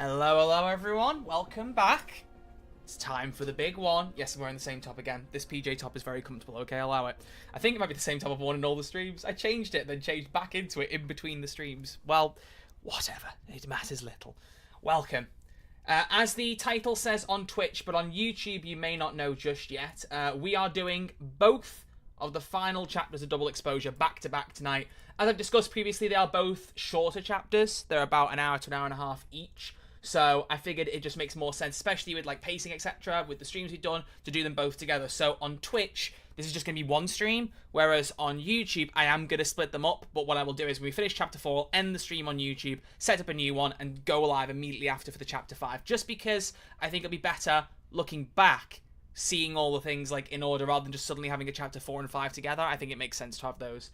Hello, hello everyone, welcome back. It's time for the big one. Yes, I'm wearing the same top again. This PJ top is very comfortable, okay, allow it. I think it might be the same top I've worn in all the streams. I changed it, then changed back into it in between the streams. Well, whatever, it matters little. welcome. As the title says on Twitch, but on YouTube you may not know just yet, we are doing both of the final chapters of Double Exposure back to back tonight. As I've discussed previously, they are both shorter chapters. They're about an hour to an hour and a half each. So I figured it just makes more sense, especially with like pacing, etc., with the streams we've done, to do them both together. So on Twitch, this is just going to be one stream, whereas on YouTube, I am going to split them up. But what I will do is when we finish Chapter 4, end the stream on YouTube, set up a new one, and go live immediately after for the Chapter 5. Just because I think it'll be better looking back, seeing all the things like in order rather than just suddenly having a Chapter 4 and 5 together. I think it makes sense to have those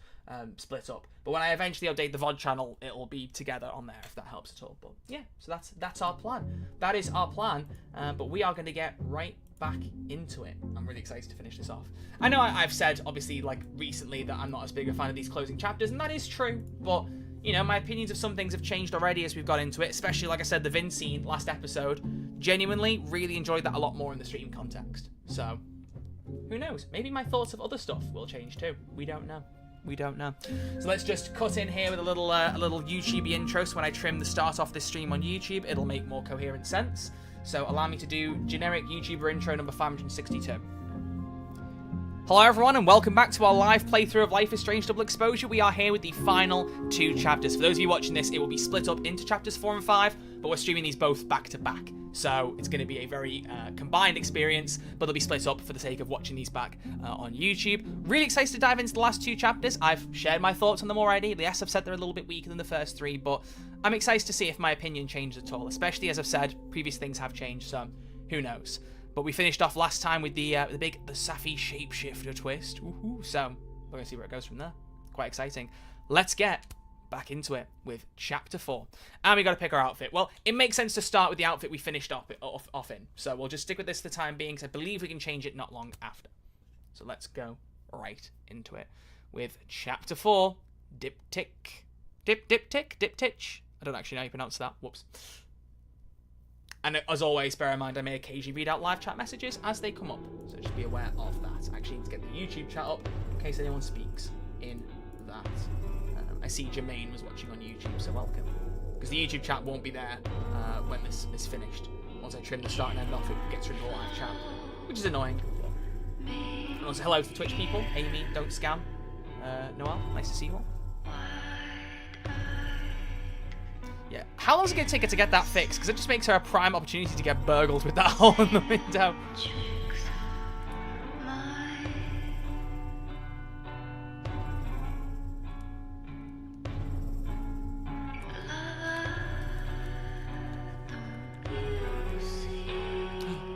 split up. But when I eventually update the VOD channel, it'll be together on there if that helps at all. But yeah, so that's our plan. That is our plan. But we are going to get right back into it. I'm really excited to finish this off. I know I've said, obviously, like recently that I'm not as big a fan of these closing chapters, and that is true. But, you know, my opinions of some things have changed already as we've got into it, especially, like I said, the Vin scene last episode. Genuinely, really enjoyed that a lot more in the stream context. So, who knows? Maybe my thoughts of other stuff will change too. We don't know. We don't know. So let's just cut in here with a little YouTube intro. So when I trim the start off this stream on YouTube, it'll make more coherent sense. So allow me to do generic YouTuber intro number 562. Hello everyone and welcome back to our live playthrough of Life is Strange Double Exposure. We are here with the final two chapters. For those of you watching this, it will be split up into chapters 4 and 5, but we're streaming these both back to back. So it's going to be a very combined experience, but they'll be split up for the sake of watching these back on YouTube. Really excited to dive into the last two chapters. I've shared my thoughts on them already. Yes, I've said they're a little bit weaker than the first three, but I'm excited to see if my opinion changes at all, especially as I've said, previous things have changed, so who knows. But we finished off last time with the Safi shapeshifter twist. Woohoo! So we're going to see where it goes from there. Quite exciting. Let's get back into it with Chapter 4. And we got to pick our outfit. Well, it makes sense to start with the outfit we finished off in. So we'll just stick with this for the time being, because I believe we can change it not long after. So let's go right into it with Chapter 4, Diptych. Diptych. I don't actually know how you pronounce that. Whoops. And as always, bear in mind, I may occasionally read out live chat messages as they come up. So just be aware of that. I actually need to get the YouTube chat up in case anyone speaks in that. I see Jermaine was watching on YouTube, so welcome. Because the YouTube chat won't be there when this is finished. Once I trim the start and end off, it gets rid of the live chat, which is annoying. And also, hello to the Twitch people. Amy, don't scam. Noel, nice to see you all. Yeah, how long is it going to take her to get that fixed? Because it just makes her a prime opportunity to get burgled with that hole in the window.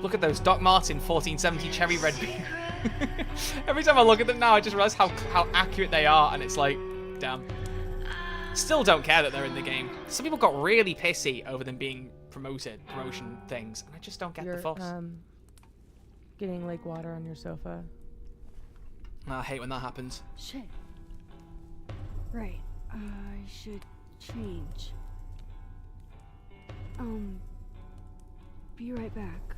Look at those Doc Martin 1470 cherry red beer. Every time I look at them now, I just realize how accurate they are, and it's like, damn. Still don't care that they're in the game. Some people got really pissy over them being promotion things, and I just don't get the fuss. Getting lake water on your sofa. I hate when that happens. Shit. Right. I should change. Be right back.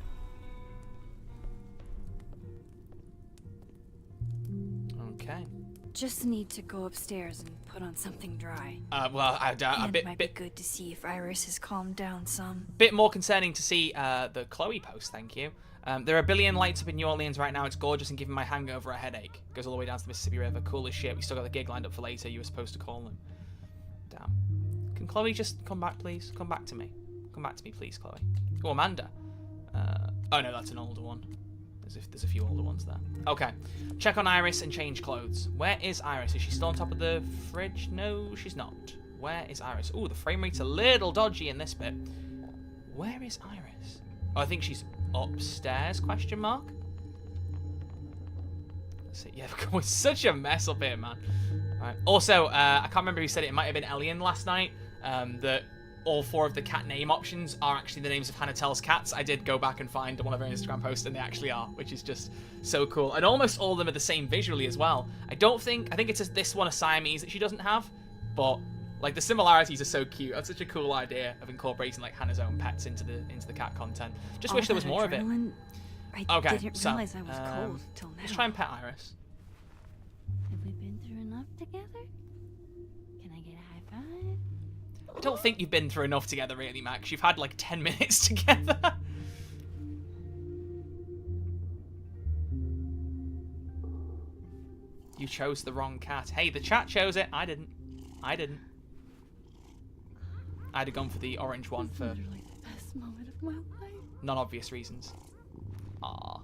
Okay. Just need to go upstairs and put on something dry. Well, It might be good to see if Iris has calmed down some. Bit more concerning to see the Chloe post, thank you. There are a billion lights up in New Orleans right now. It's gorgeous and giving my hangover a headache. Goes all the way down to the Mississippi River. Cool as shit. We still got the gig lined up for later. You were supposed to call them. Damn. Can Chloe just come back, please? Come back to me. Come back to me, please, Chloe. Oh, Amanda. Oh, no, that's an older one. There's a few older ones there. Okay. Check on Iris and change clothes. Where is Iris? Is she still on top of the fridge? No, she's not. Where is Iris? Ooh, the frame rate's a little dodgy in this bit. Where is Iris? Oh, I think she's upstairs, question mark? Let's see. Yeah, it's such a mess up here, man. Alright. Also, I can't remember who said it. It might have been Elian last night. That all 4 of the cat name options are actually the names of Hannah Tell's cats. I did go back and find one of her Instagram posts, and they actually are, which is just so cool. And almost all of them are the same visually as well. I think it's this one a Siamese that she doesn't have, but like the similarities are so cute. That's such a cool idea of incorporating like Hannah's own pets into the cat content. Just wish there was more of it. I didn't realize I was cold till now. Let's try and pet Iris. Have we been through enough together? Can I get a high five? I don't think you've been through enough together, really, Max. You've had like 10 minutes together. You chose the wrong cat. Hey, the chat chose it. I didn't. I didn't. I'd have gone for the orange one for Literally the best moment of my life. non-obvious reasons. Aww.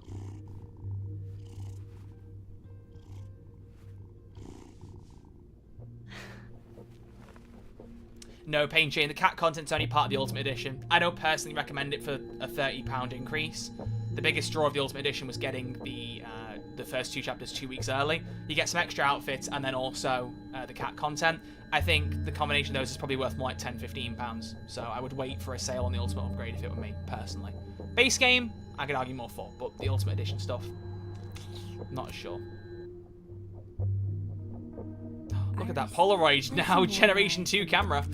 No, Pain Chain, the cat content's only part of the Ultimate Edition. I don't personally recommend it for a £30 increase. The biggest draw of the Ultimate Edition was getting the first 2 chapters 2 weeks early. You get some extra outfits and then also the cat content. I think the combination of those is probably worth more like £10, £15. So I would wait for a sale on the Ultimate Upgrade if it were me, personally. Base game, I could argue more for, but the Ultimate Edition stuff, not as sure. Look at that Polaroid now, Generation 2 camera.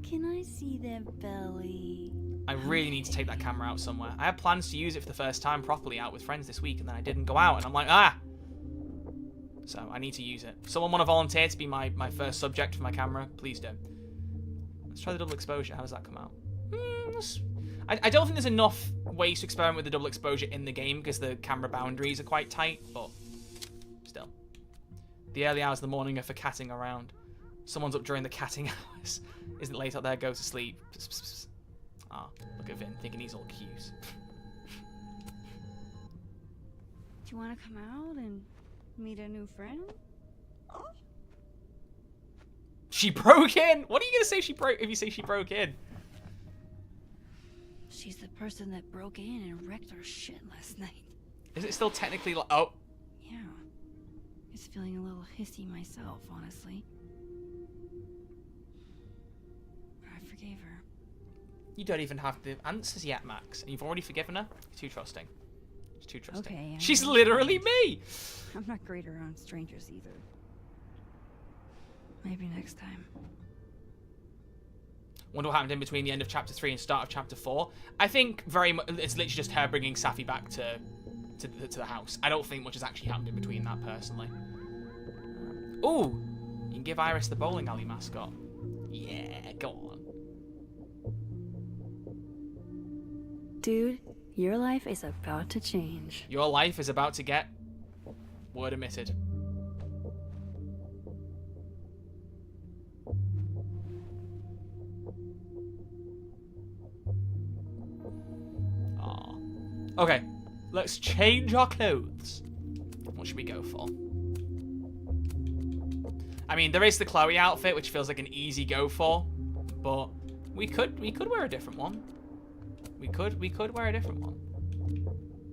Can I see their belly? I really need to take that camera out somewhere. I had plans to use it for the first time properly out with friends this week, and then I didn't go out, and I'm like, ah! So I need to use it. Someone want to volunteer to be my first subject for my camera? Please do. Let's try the double exposure. How does that come out? I don't think there's enough ways to experiment with the double exposure in the game because the camera boundaries are quite tight, but still. The early hours of the morning are for catting around. Someone's up during the catting hours. Isn't it late out there? Go to sleep. Ah, look at Vin, thinking he's all cute. Do you want to come out and meet a new friend? She broke in! What are you going to say she broke if you say she broke in? She's the person that broke in and wrecked our shit last night. Is it still technically like... Oh. Yeah. Just feeling a little hissy myself, honestly. But I forgave her. You don't even have the answers yet, Max. And you've already forgiven her? You're too trusting. She's too trusting. Okay, She's literally me! I'm not great around strangers either. Maybe next time. Wonder what happened in between the end of chapter 3 and start of chapter 4. I think very much it's literally just her bringing Safi back to the house. I don't think much has actually happened in between that, personally. Ooh! You can give Iris the bowling alley mascot. Yeah, go on. Dude, your life is about to change. Your life is about to get... word omitted. Okay, let's change our clothes. What should we go for? I mean, there is the Chloe outfit, which feels like an easy go for, but we could wear a different one. We could wear a different one.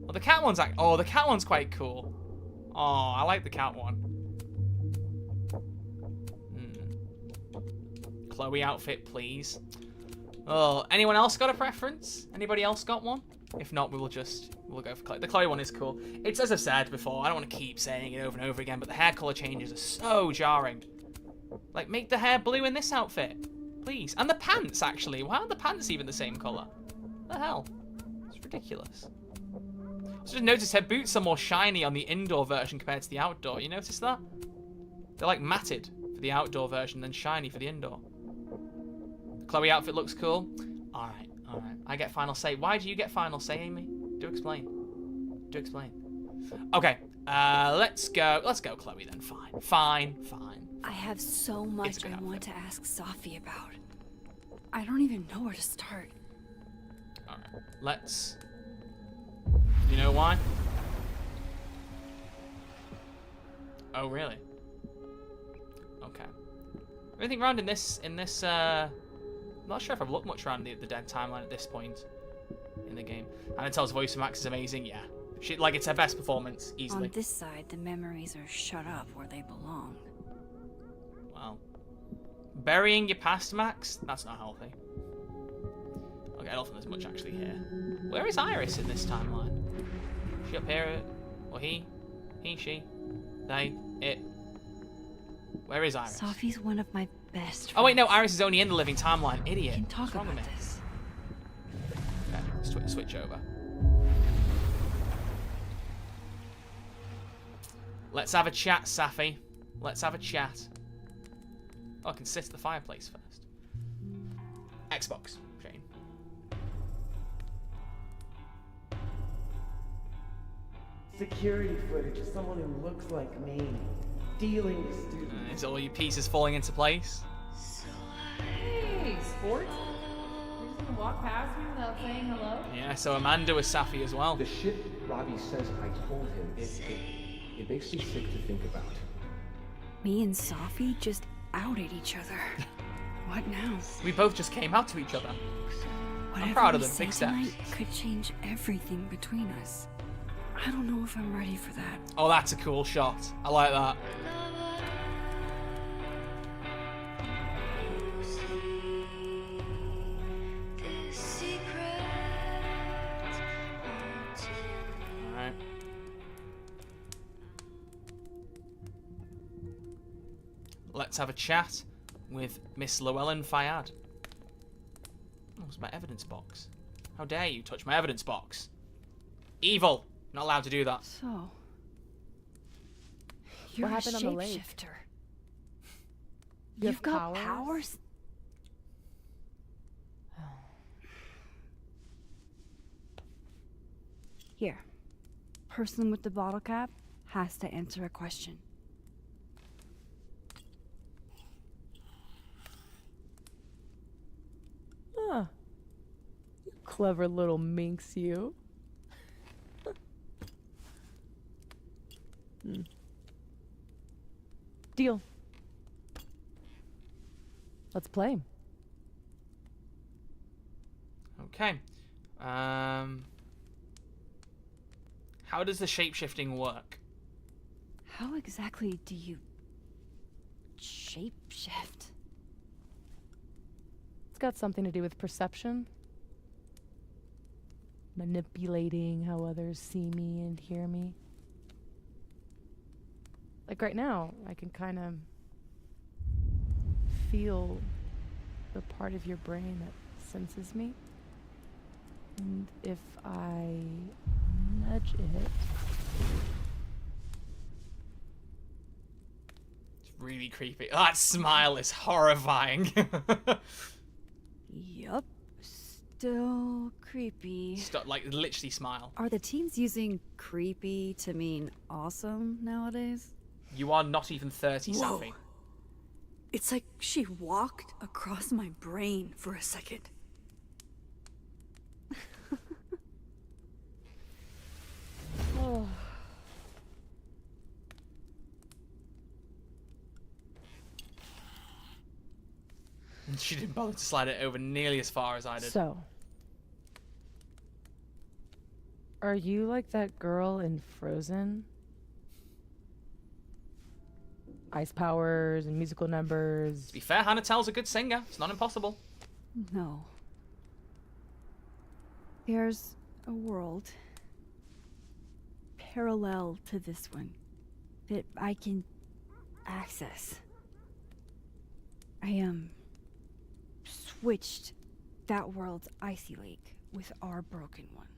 Well, the cat one's the cat one's quite cool. Oh, I like the cat one. Chloe outfit, please. Oh, anyone else got a preference? Anybody else got one? If not, we'll go for Chloe. The Chloe one is cool. It's, as I've said before, I don't want to keep saying it over and over again, but the hair color changes are so jarring. Like, make the hair blue in this outfit, please. And the pants, actually. Why aren't the pants even the same color? What the hell? It's ridiculous. I just noticed her boots are more shiny on the indoor version compared to the outdoor. You notice that? They're like matted for the outdoor version, then shiny for the indoor. The Chloe outfit looks cool. All right. I get final say. Why do you get final say, Amy? Do explain. Do explain. Okay. Let's go Chloe then. Fine. I have so much I want to ask Safi about. I don't even know where to start. All right. Let's. You know why? Oh, really? Okay. Anything around in this I'm not sure if I've looked much around the dead timeline at this point in the game. And Anatel's voice for Max is amazing, yeah. It's her best performance, easily. On this side, the memories are shut up where they belong. Well, burying your past, Max? That's not healthy. Okay, I don't think there's much actually here. Where is Iris in this timeline? Is she up here? Or he? He, she, they, it. Where is Iris? Safi's one of my best friends. Oh wait, no, Iris is only in the living timeline. Idiot. We can talk about this. Okay, switch over. Let's have a chat, Safi. Let's have a chat. Oh, I can sit at the fireplace first. Xbox, Shane. Security footage of someone who looks like me, dealing with students. Is all your pieces falling into place? Hey, sports? You're just gonna walk past me without saying hello? Yeah, so Amanda was Safi as well. The shit Robbie says I told him, it makes me sick to think about. Me and Safi just outed each other. What now? We both just came out to each other. Whatever proud of we them, said big steps. tonight could change everything between us. I don't know if I'm ready for that. Oh, that's a cool shot. I like that. Alright. Let's have a chat with Miss Llewellyn Fayad. Oh, it's my evidence box. How dare you touch my evidence box? Evil! Not allowed to do that. So, you're happened a on the lake? shapeshifter. You You've have got powers? powers? Here. Person with the bottle cap has to answer a question. Huh. You clever little minx, you. Deal. Let's play. Okay. How does the shapeshifting work? How exactly do you shapeshift? It's got something to do with perception. Manipulating how others see me and hear me. Like right now, I can kind of feel the part of your brain that senses me. And if I nudge it, It's really creepy. That smile is horrifying. Yup. Still creepy. Stop, like, literally smile. Are the teens using creepy to mean awesome nowadays? You are not even 30, Whoa. Safi. It's like she walked across my brain for a second. oh, And she didn't bother to slide it over nearly as far as I did. so. Are you like that girl in Frozen? Ice powers and musical numbers. To be fair, Hannah Tell's a good singer. It's not impossible. No. There's a world parallel to this one that I can access. I switched that world's icy lake with our broken one.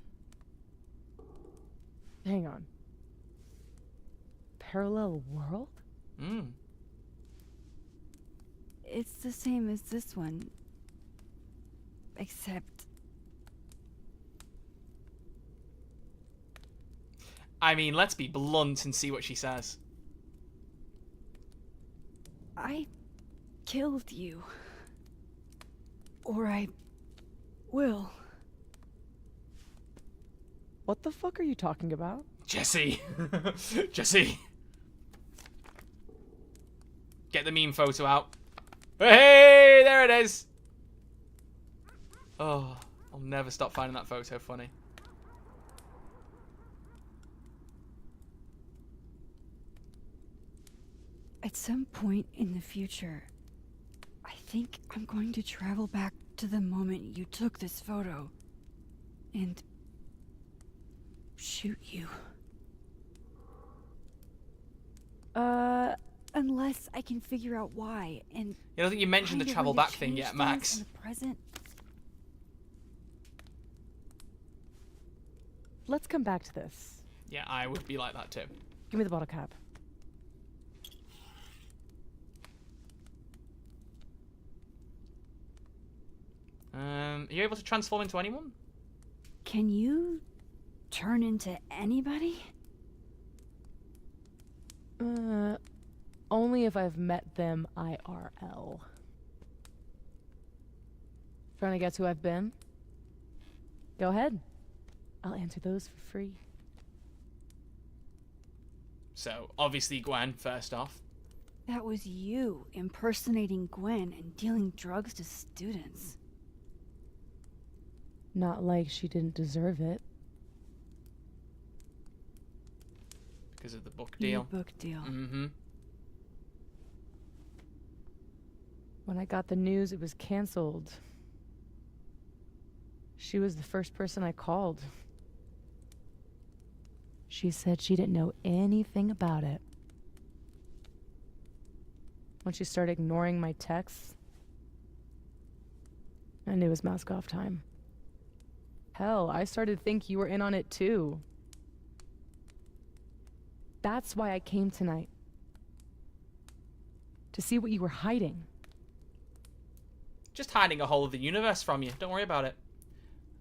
Hang on. Parallel world? Mm. It's the same as this one, except I mean, let's be blunt and see what she says. I killed you. Or I will. What the fuck are you talking about? Jesse. Jesse. Get the meme photo out. Hey, there it is. Oh, I'll never stop finding that photo funny. At some point in the future, I think I'm going to travel back to the moment you took this photo and shoot you. Unless I can figure out why and You don't think you mentioned the find a travel way to back thing change yet, things Max? in the present. Let's come back to this. Yeah, I would be like that too. Give me the bottle cap. Are you able to transform into anyone? Can you turn into anybody? Only if I've met them IRL. Trying to guess who I've been? Go ahead. I'll answer those for free. So, obviously Gwen, first off. That was you impersonating Gwen and dealing drugs to students. Not like she didn't deserve it. Because of the book Your deal. book deal. Mm-hmm. When I got the news it was canceled, she was the first person I called. She said she didn't know anything about it. When she started ignoring my texts, I knew it was mask off time. Hell, I started to think you were in on it too. That's why I came tonight. To see what you were hiding. Just hiding a whole of the universe from you. Don't worry about it.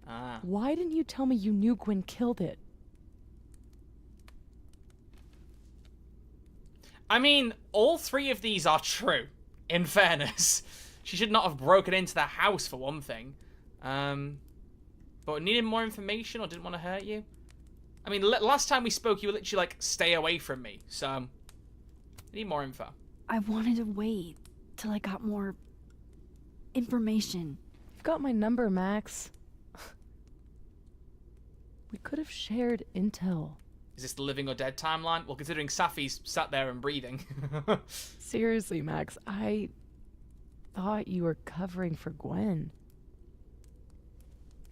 Ah. Why didn't you tell me you knew Gwen killed it? I mean, all three of these are true, in fairness. She should not have broken into the house, for one thing. But needed more information or didn't want to hurt you? I mean, last time we spoke, you were literally like, stay away from me. So, I need more info. I wanted to wait till I got more information. You've got my number, Max. We could have shared intel. Is this the living or dead timeline? Well, considering Safi's sat there and breathing. Seriously, Max, I thought you were covering for Gwen.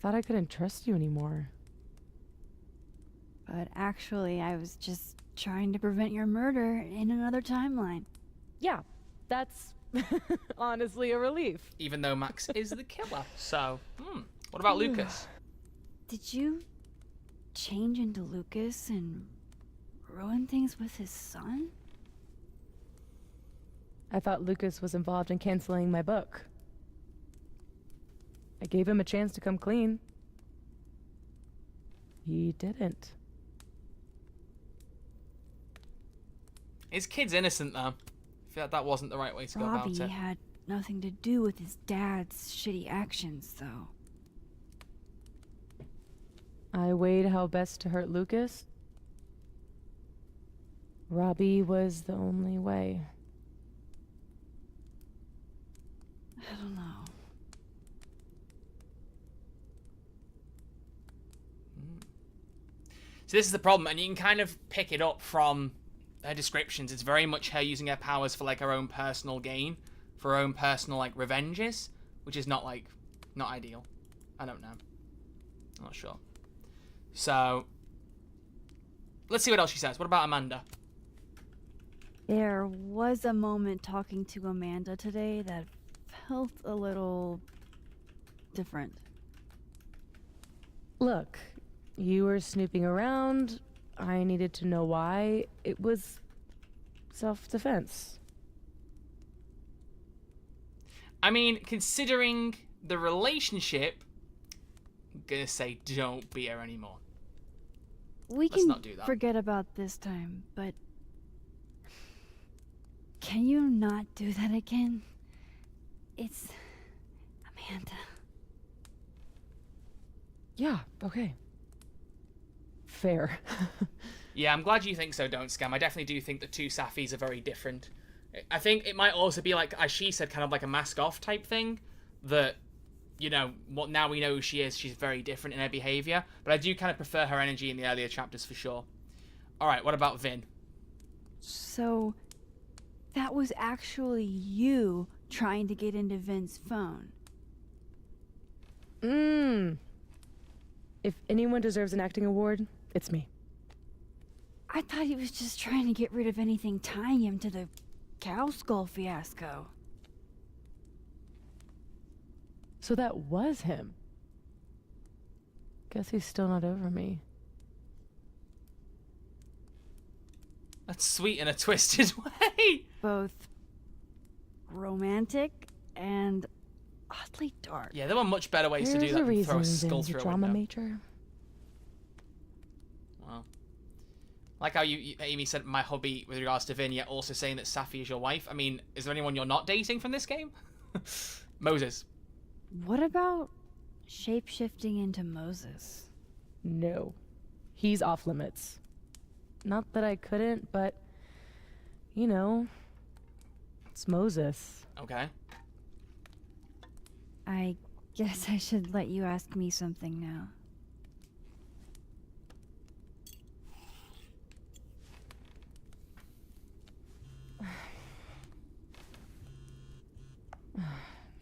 Thought I couldn't trust you anymore. But actually, I was just trying to prevent your murder in another timeline. Yeah, that's honestly a relief. Even though Max is the killer. So, what about Lucas? Did you change into Lucas and ruin things with his son? I thought Lucas was involved in canceling my book. I gave him a chance to come clean. He didn't. His kid's innocent, though. I feel like that wasn't the right way to go about Robbie it. had nothing to do with his dad's shitty actions, though. I weighed how best to hurt Lucas. Robbie was the only way. I don't know. So this is the problem, and you can kind of pick it up from her descriptions. It's very much her using her powers for, like, her own personal gain, for her own personal, like, revenges, which is not, like, not ideal. I don't know. I'm not sure. So, let's see what else she says. What about Amanda? There was a moment talking to Amanda today that felt a little different. Look, you were snooping around. I needed to know why. It was self-defense. I mean, considering the relationship, I'm gonna say don't be her anymore. We Let's can not do that. forget about this time, but can you not do that again? It's Amanda. Yeah, okay. Fair. Yeah, I'm glad you think so, Don't Scam. I definitely do think the two Safis are very different. I think it might also be like, as she said, kind of like a mask-off type thing. That, you know, what now we know who she is, she's very different in her behaviour. But I do kind of prefer her energy in the earlier chapters for sure. Alright, what about Vin? So, that was actually you trying to get into Vin's phone. If anyone deserves an acting award, it's me. I thought he was just trying to get rid of anything tying him to the cow skull fiasco. So that was him. Guess he's still not over me. That's sweet in a twisted way. Both romantic and oddly dark. Yeah, there were much better ways to do There's that a than throw a reason skull Vin's a through a drama window. major. Wow. Like how Amy said my hubby with regards to Vin, yet also saying that Safi is your wife. I mean, is there anyone you're not dating from this game? Moses. What about shape-shifting into Moses? No. He's off limits. Not that I couldn't, but, you know, it's Moses. Okay. I guess I should let you ask me something now.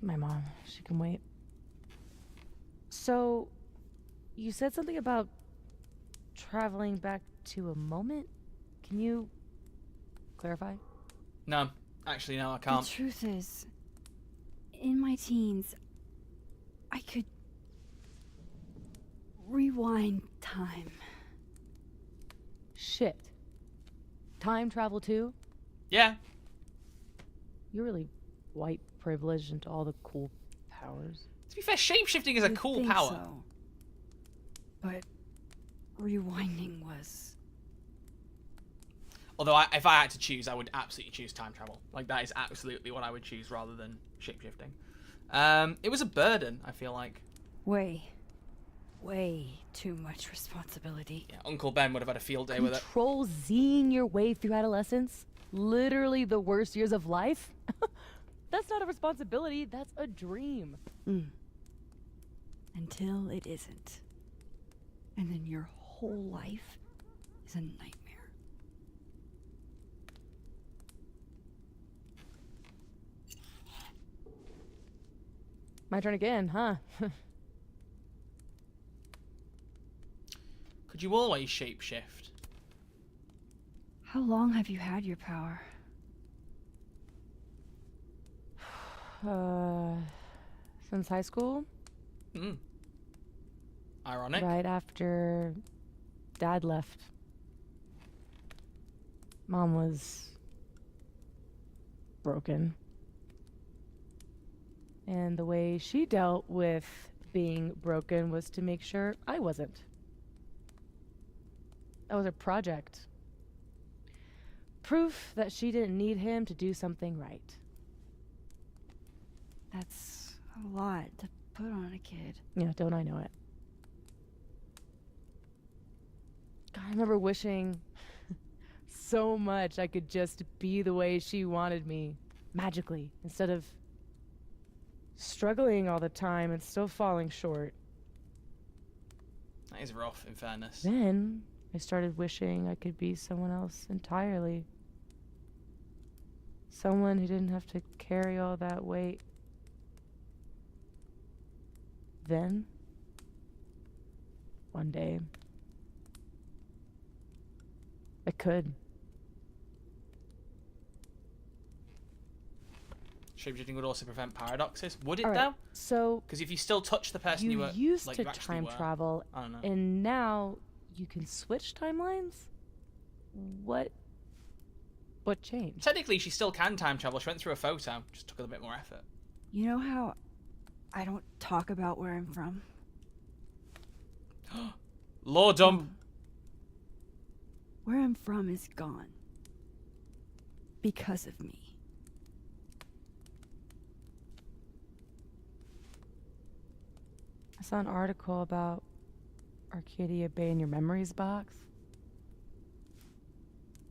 My mom, she can wait. So, you said something about traveling back to a moment? Can you clarify? No. Actually, no, I The can't. truth is, in my teens, I could rewind time. Shit. Time travel too? Yeah. You're really white privileged into all the cool powers. To be fair, shapeshifting is a You'd cool think power. so. But rewinding was... Although, if I had to choose, I would absolutely choose time travel. Like, that is absolutely what I would choose rather than shapeshifting. It was a burden, I feel like. way too much responsibility. Yeah, Uncle Ben would have had a field day with it. Control Zing your way through adolescence? Literally the worst years of life? That's not a responsibility, that's a dream. Until it isn't. And then your whole life is a nightmare. My turn again, huh? Could you always shapeshift? How long have you had your power? Since high school? Hmm. Ironic. Right after Dad left. Mom was broken. And the way she dealt with being broken was to make sure I wasn't. That was a project. Proof that she didn't need him to do something right. That's a lot to put on a kid. Yeah, don't I know it? God, I remember wishing so much I could just be the way she wanted me, magically, instead of struggling all the time and still falling short. That is rough, in fairness. Then I started wishing I could be someone else entirely. Someone who didn't have to carry all that weight. Then, one day, I could. Shapeshifting would also prevent paradoxes. Would it, All right, though? so Because if you still touch the person you you were, used like, to you actually time were, travel, I don't know. and now you can switch timelines? What changed? Technically, she still can time travel. She went through a photo. Just took a bit more effort. You know how I don't talk about where I'm from? Law dump. Where I'm from is gone. Because of me. I saw an article about Arcadia Bay in your memories box.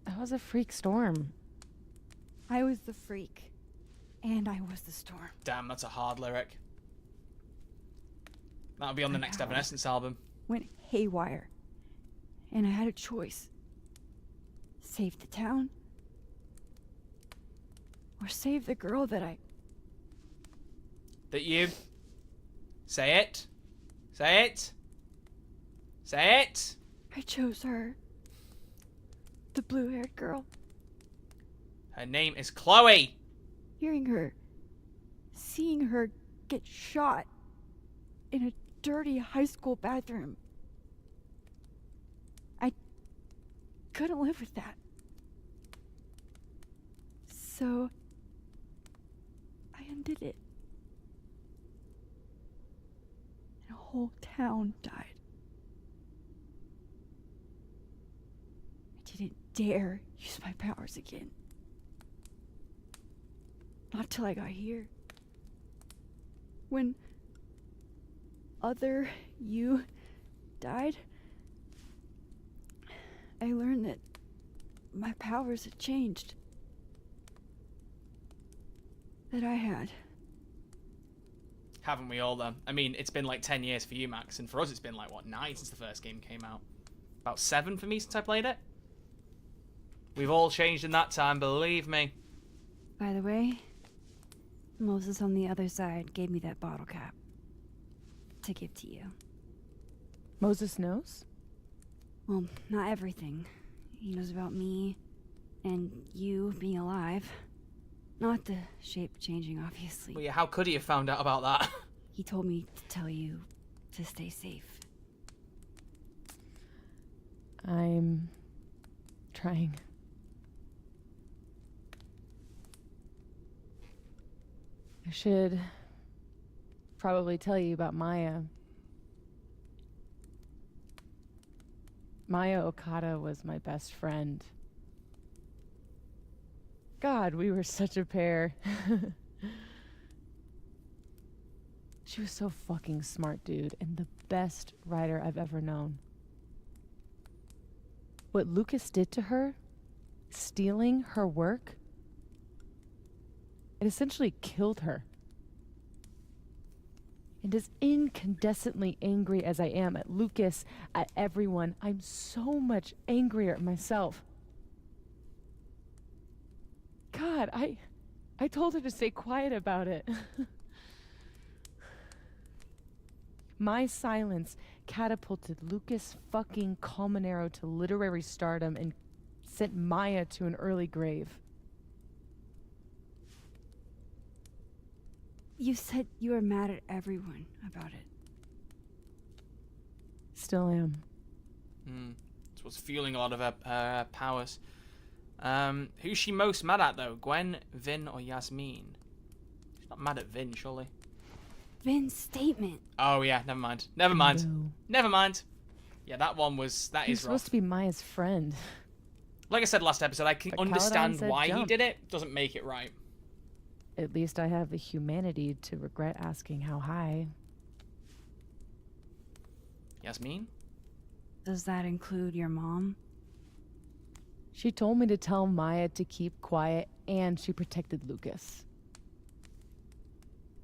That was a freak storm. I was the freak. And I was the storm. Damn, that's a hard lyric. That'll be on the My next power Evanescence album. Went haywire. And I had a choice. Save the town. Or save the girl that I... That you... Say it. Say it. Say it. I chose her. The blue-haired girl. Her name is Chloe. Hearing her. Seeing her get shot. In a dirty high school bathroom. I couldn't live with that. So... I undid it. whole town died. I didn't dare use my powers again. Not till I got here. When other you died, I learned that my powers had changed. That I had. Haven't we all, though? I mean, it's been like 10 years for you, Max, and for us it's been like, what, 9 since the first game came out? About 7 for me since I played it? We've all changed in that time, believe me. By the way, Moses on the other side gave me that bottle cap to give to you. Moses knows? Well, not everything. He knows about me and you being alive. Not the shape changing, obviously. Well, yeah, how could he have found out about that? He told me to tell you to stay safe. I'm trying. I should probably tell you about Maya. Maya Okada was my best friend. God, we were such a pair. She was so fucking smart, dude, and the best writer I've ever known. What Lucas did to her, stealing her work, it essentially killed her. And as incandescently angry as I am at Lucas, at everyone, I'm so much angrier at myself. God, I told her to stay quiet about it. My silence catapulted Lucas fucking Colmenero to literary stardom and sent Maya to an early grave. You said you were mad at everyone about it. Still am. So was fueling a lot of her powers. Who's she most mad at, though? Gwen, Vin, or Yasmin? She's not mad at Vin, surely. Vin's statement. Oh, yeah, never mind. Never mind. No. Never mind. Yeah, that is He's rough. supposed to be Maya's friend. Like I said last episode, I can But understand Caladan said why he jump. did it. Doesn't make it right. At least I have the humanity to regret asking how high. Yasmin? Does that include your mom? She told me to tell Maya to keep quiet, and she protected Lucas.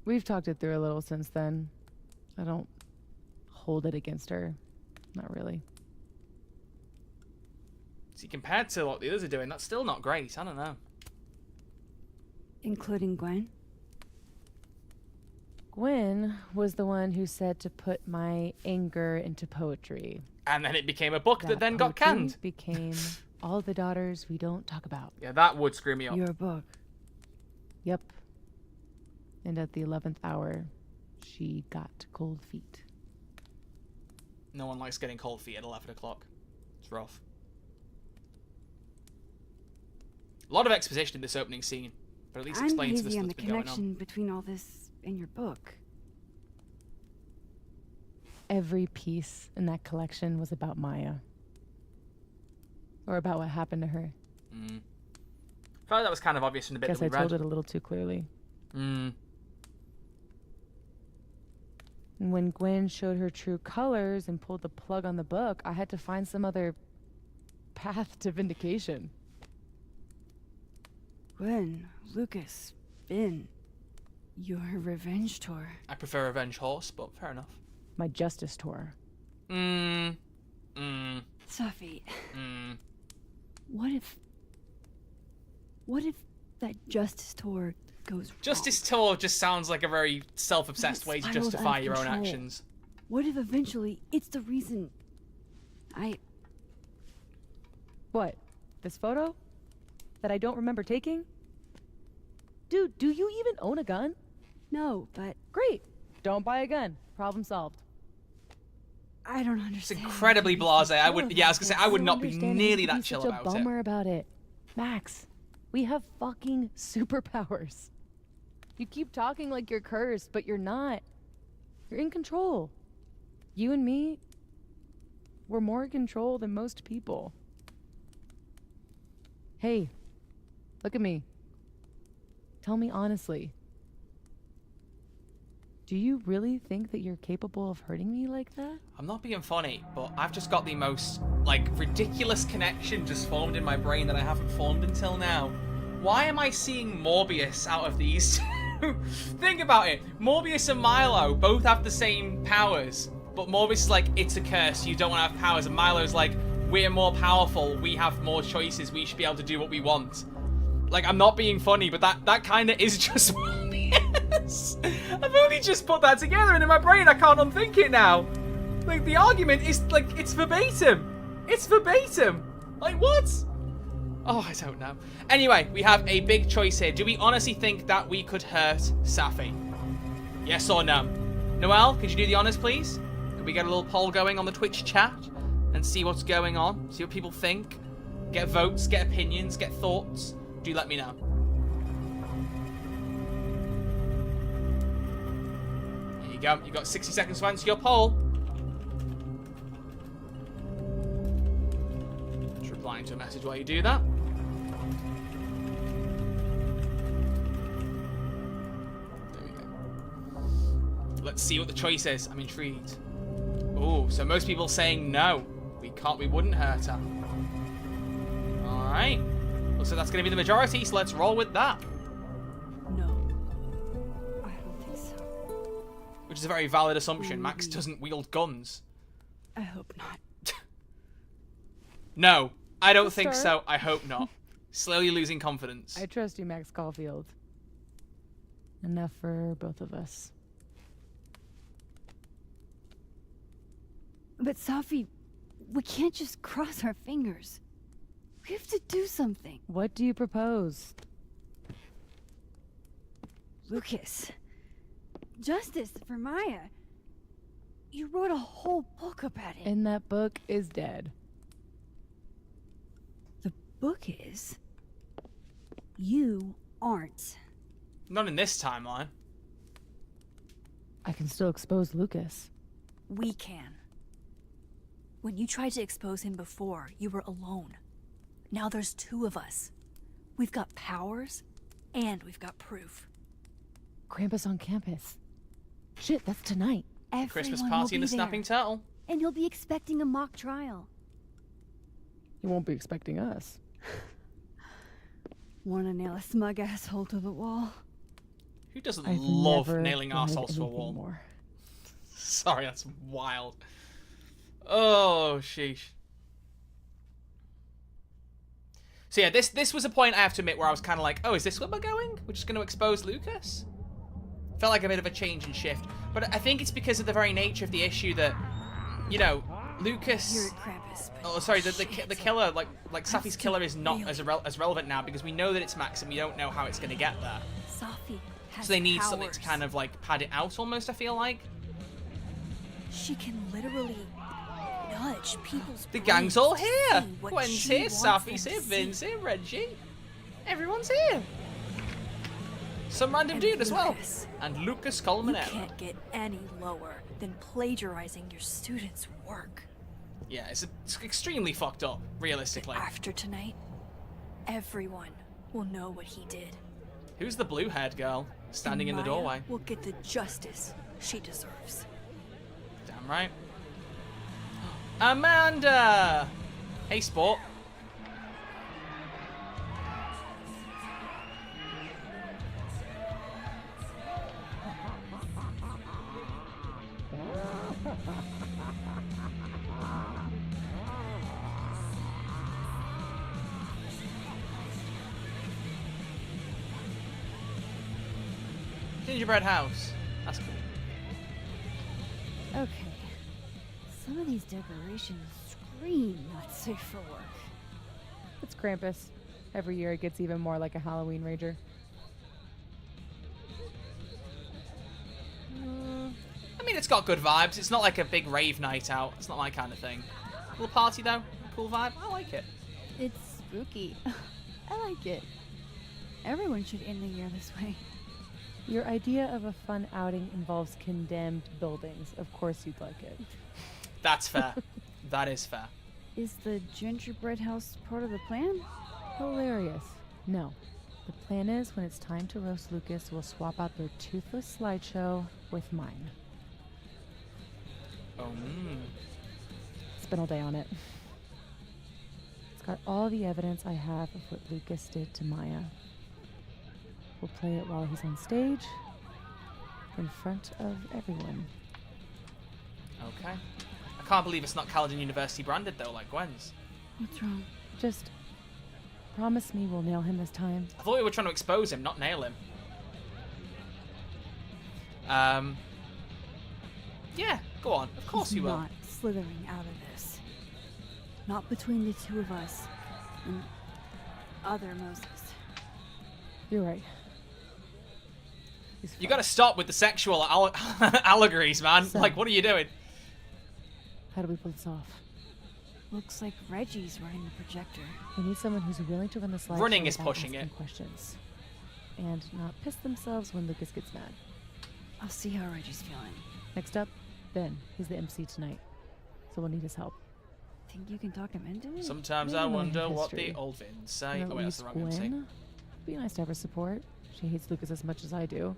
We've talked it through a little since then. I don't hold it against her. Not really. See, compared to what the others are doing, that's still not great. I don't know. Including Gwen? Gwen was the one who said to put my anger into poetry. And then it became a book that then got poetry canned. Became All the Daughters We Don't Talk About. Yeah, that would screw me up. Your book. Yep. And at the 11th hour, she got cold feet. No one likes getting cold feet at 11 o'clock. It's rough. A lot of exposition in this opening scene, but at least I'm explains to us hazy on what's the been going on. connection between all this and your book. Every piece in that collection was about Maya. Or about what happened to her. I felt like that was kind of obvious in the bit Guess that I we read. told it a little too clearly. And when Gwen showed her true colors and pulled the plug on the book, I had to find some other path to vindication. Gwen, Lucas, Ben, your revenge tour. I prefer Revenge Horse, but fair enough. My justice tour. Safi, what if that justice tour goes wrong? Justice Tour just sounds like a very self-obsessed way to spiraled out justify of your own control. actions. What if eventually it's the reason What? This photo? That I don't remember taking? Dude, do you even own a gun? No, but Great. Don't buy a gun. Problem solved. I don't It's understand. incredibly blasé. I would not be nearly that chill such about a it. bummer about it. Max, we have fucking superpowers. You keep talking like you're cursed, but you're not. You're in control. You and me, we're more in control than most people. Hey, look at me. Tell me honestly. Do you really think that you're capable of hurting me like that? I'm not being funny, but I've just got the most, like, ridiculous connection just formed in my brain that I haven't formed until now. Why am I seeing Morbius out of these two? Think about it. Morbius and Milo both have the same powers, but Morbius is like, it's a curse, you don't want to have powers, and Milo's like, we're more powerful, we have more choices, we should be able to do what we want. Like, I'm not being funny, but that kind of is just Morbius. I've only just put that together, and in my brain I can't unthink it now. Like, the argument is, like, it's verbatim. It's verbatim. Like, what? Oh, I don't know. Anyway, we have a big choice here. Do we honestly think that we could hurt Safi? Yes or no? Noelle, could you do the honors, please? Could we get a little poll going on the Twitch chat and see what's going on? See what people think? Get votes, get opinions, get thoughts. Do let me know. Here you go. You've got 60 seconds to answer your poll. Just replying to a message while you do that. There we go. Let's see what the choice is. I'm intrigued. Oh, so most people saying no. We wouldn't hurt her. Alright. Looks like that's going to be the majority, so let's roll with that. No. I don't think so. Which is a very valid assumption. Max doesn't wield guns. I hope not. No, I don't Good think start. so. I hope not. Slowly losing confidence. I trust you, Max Caulfield. Enough for both of us. But Safi, we can't just cross our fingers. We have to do something. What do you propose? Lucas. Justice for Maya. You wrote a whole book about it. And that book is dead. The book is... You aren't. Not in this timeline. I can still expose Lucas. We can. When you tried to expose him before, you were alone. Now there's two of us. We've got powers, and we've got proof. Krampus on campus. Shit, that's tonight. Everyone Christmas will party in be the Snapping there, Turtle. and you'll be expecting a mock trial. He won't be expecting us. Wanna nail a smug asshole to the wall? Who doesn't I've love never nailing wanted arseholes to a anything wall? more. Sorry, that's wild. Oh, sheesh. So yeah, this was a point I have to admit where I was kind of like, oh, is this where we're going? We're just going to expose Lucas? Felt like a bit of a change and shift. But I think it's because of the very nature of the issue that, you know, Lucas... You're at Krampus, but Oh, sorry, the shit. killer, like Safi's still killer is not really- as relevant now because we know that it's Max and we don't know how it's going to get there. Safi has So they need something to powers. kind of like pad it out almost, I feel like. She can literally nudge people's The brains gang's all to here. see what Gwen's she here, wants Safi's them here, to Vin's see. here, Reggie. Everyone's here. Some random And dude as well. Lucas. And Lucas You Colmenero. can't get any lower than plagiarizing your students' work. Yeah, it's extremely fucked up, realistically. After tonight, everyone will know what he did. Who's the blue-haired girl standing in the Maya doorway? will get the justice she deserves. Damn right. Amanda! Hey, sport. Gingerbread house. That's cool. Okay. Some of these decorations scream not safe for work. It's Krampus. Every year it gets even more like a Halloween rager. I mean, it's got good vibes. It's not like a big rave night out. It's not my kind of thing. Little party, though. Cool vibe. I like it. It's spooky. I like it. Everyone should end the year this way. Your idea of a fun outing involves condemned buildings. Of course you'd like it. That's fair. That is fair. Is the gingerbread house part of the plan? Hilarious. No. The plan is when it's time to roast Lucas, we'll swap out their toothless slideshow with mine. Oh, Spent all day on it. It's got all the evidence I have of what Lucas did to Maya. We'll play it while he's on stage, in front of everyone. okay. I can't believe it's not Caledon University branded, though, like Gwen's. What's wrong? Just promise me we'll nail him this time. I thought we were trying to expose him, not nail him. Yeah, go on. Of course He's you will. not slithering out of this. Not between the two of us and other Moses. You're right. He's You fine. gotta stop with the sexual allegories, man. So- Like, what are you doing? How do we pull this off? Looks like Reggie's running the projector. We need someone who's willing to run the slideshow Running is without pushing asking it. questions. And not piss themselves when Lucas gets mad. I'll see how Reggie's feeling. Next up, Ben. He's the MC tonight. So we'll need his help. Think you can talk him into it? Sometimes Maybe I not in wonder what the history. old Vins say. And Oh, at wait, that's least the wrong MC. Gwen. Be nice to have her support. She hates Lucas as much as I do.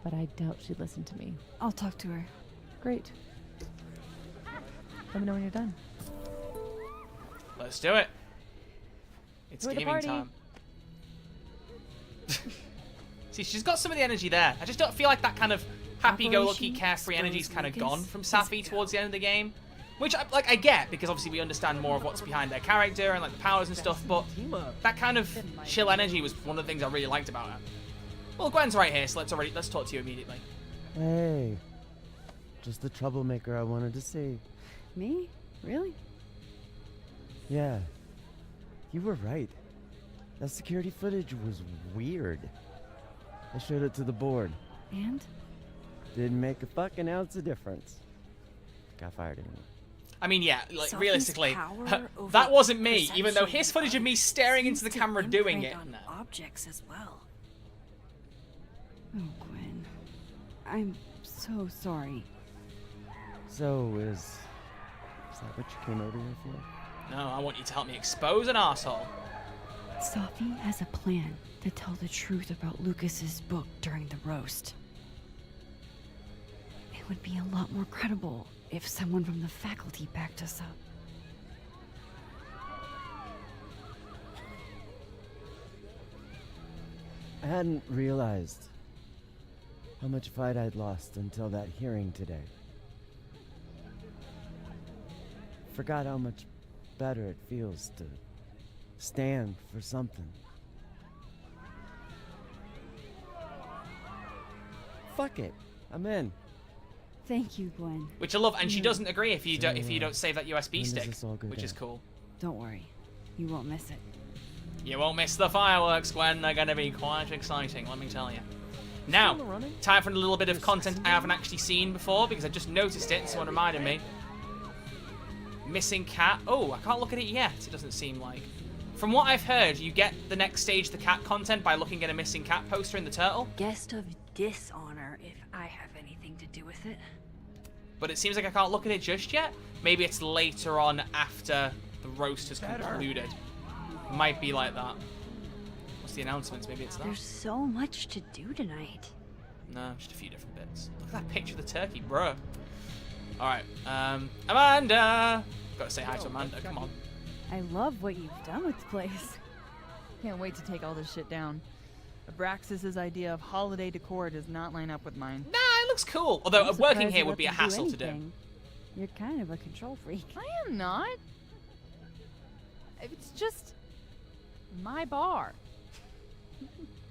But I doubt she'd listen to me. I'll talk to her. Great. Let me know when you're done. Let's do it. It's Enjoy the gaming party. time. See, she's got some of the energy there. I just don't feel like that kind of happy-go-lucky, Operation carefree energy's Expose kind of Lucas gone from is Safi go. towards the end of the game. Which, I get, because obviously we understand more of what's behind their character and, like, the powers and stuff, but that kind of chill energy was one of the things I really liked about her. Well, Gwen's right here, so let's talk to you immediately. Hey. Just the troublemaker I wanted to see. Me? Really? Yeah. You were right. That security footage was weird. I showed it to the board. And? Didn't make a fucking ounce of difference. Got fired anyway. I mean, yeah, like, Safi's realistically, power over that wasn't me, even though perception his footage of me staring into the seems to camera doing it. imprint No. on objects as well. Oh, Gwen. I'm so sorry. So, is that what you came over here for? No, I want you to help me expose an arsehole. Safi has a plan to tell the truth about Lucas's book during the roast. It would be a lot more credible if someone from the faculty backed us up. I hadn't realized how much fight I'd lost until that hearing today. Forgot how much better it feels to stand for something. Fuck it. I'm in. Thank you, Gwen. Which I love, and she doesn't agree if you So, don't save that USB when does stick, this all go which is down? cool. Don't worry. You won't miss it. You won't miss the fireworks, Gwen. They're going to be quite exciting, let me tell you. Now, time for a little bit of content I haven't actually seen before because I just noticed it and someone reminded me. Missing cat. Oh, I can't look at it yet. It doesn't seem like. From what I've heard, you get the next stage the cat content by looking at a missing cat poster in the turtle. Guest of dishonor, if I have anything to do with it. But it seems like I can't look at it just yet. Maybe it's later on after the roast has concluded. Might be like that. What's the announcements? Maybe it's that. There's so much to do tonight. No, just a few different bits. Look at that picture of the turkey, bruh. Alright, Amanda! Gotta say hi to Amanda, come on. I love what you've done with the place. Can't wait to take all this shit down. Abraxas's idea of holiday decor does not line up with mine. Nah, it looks cool. Although I'm working surprised here you would let be a them hassle to do. anything. You're kind of a control freak. I am not. It's just my bar.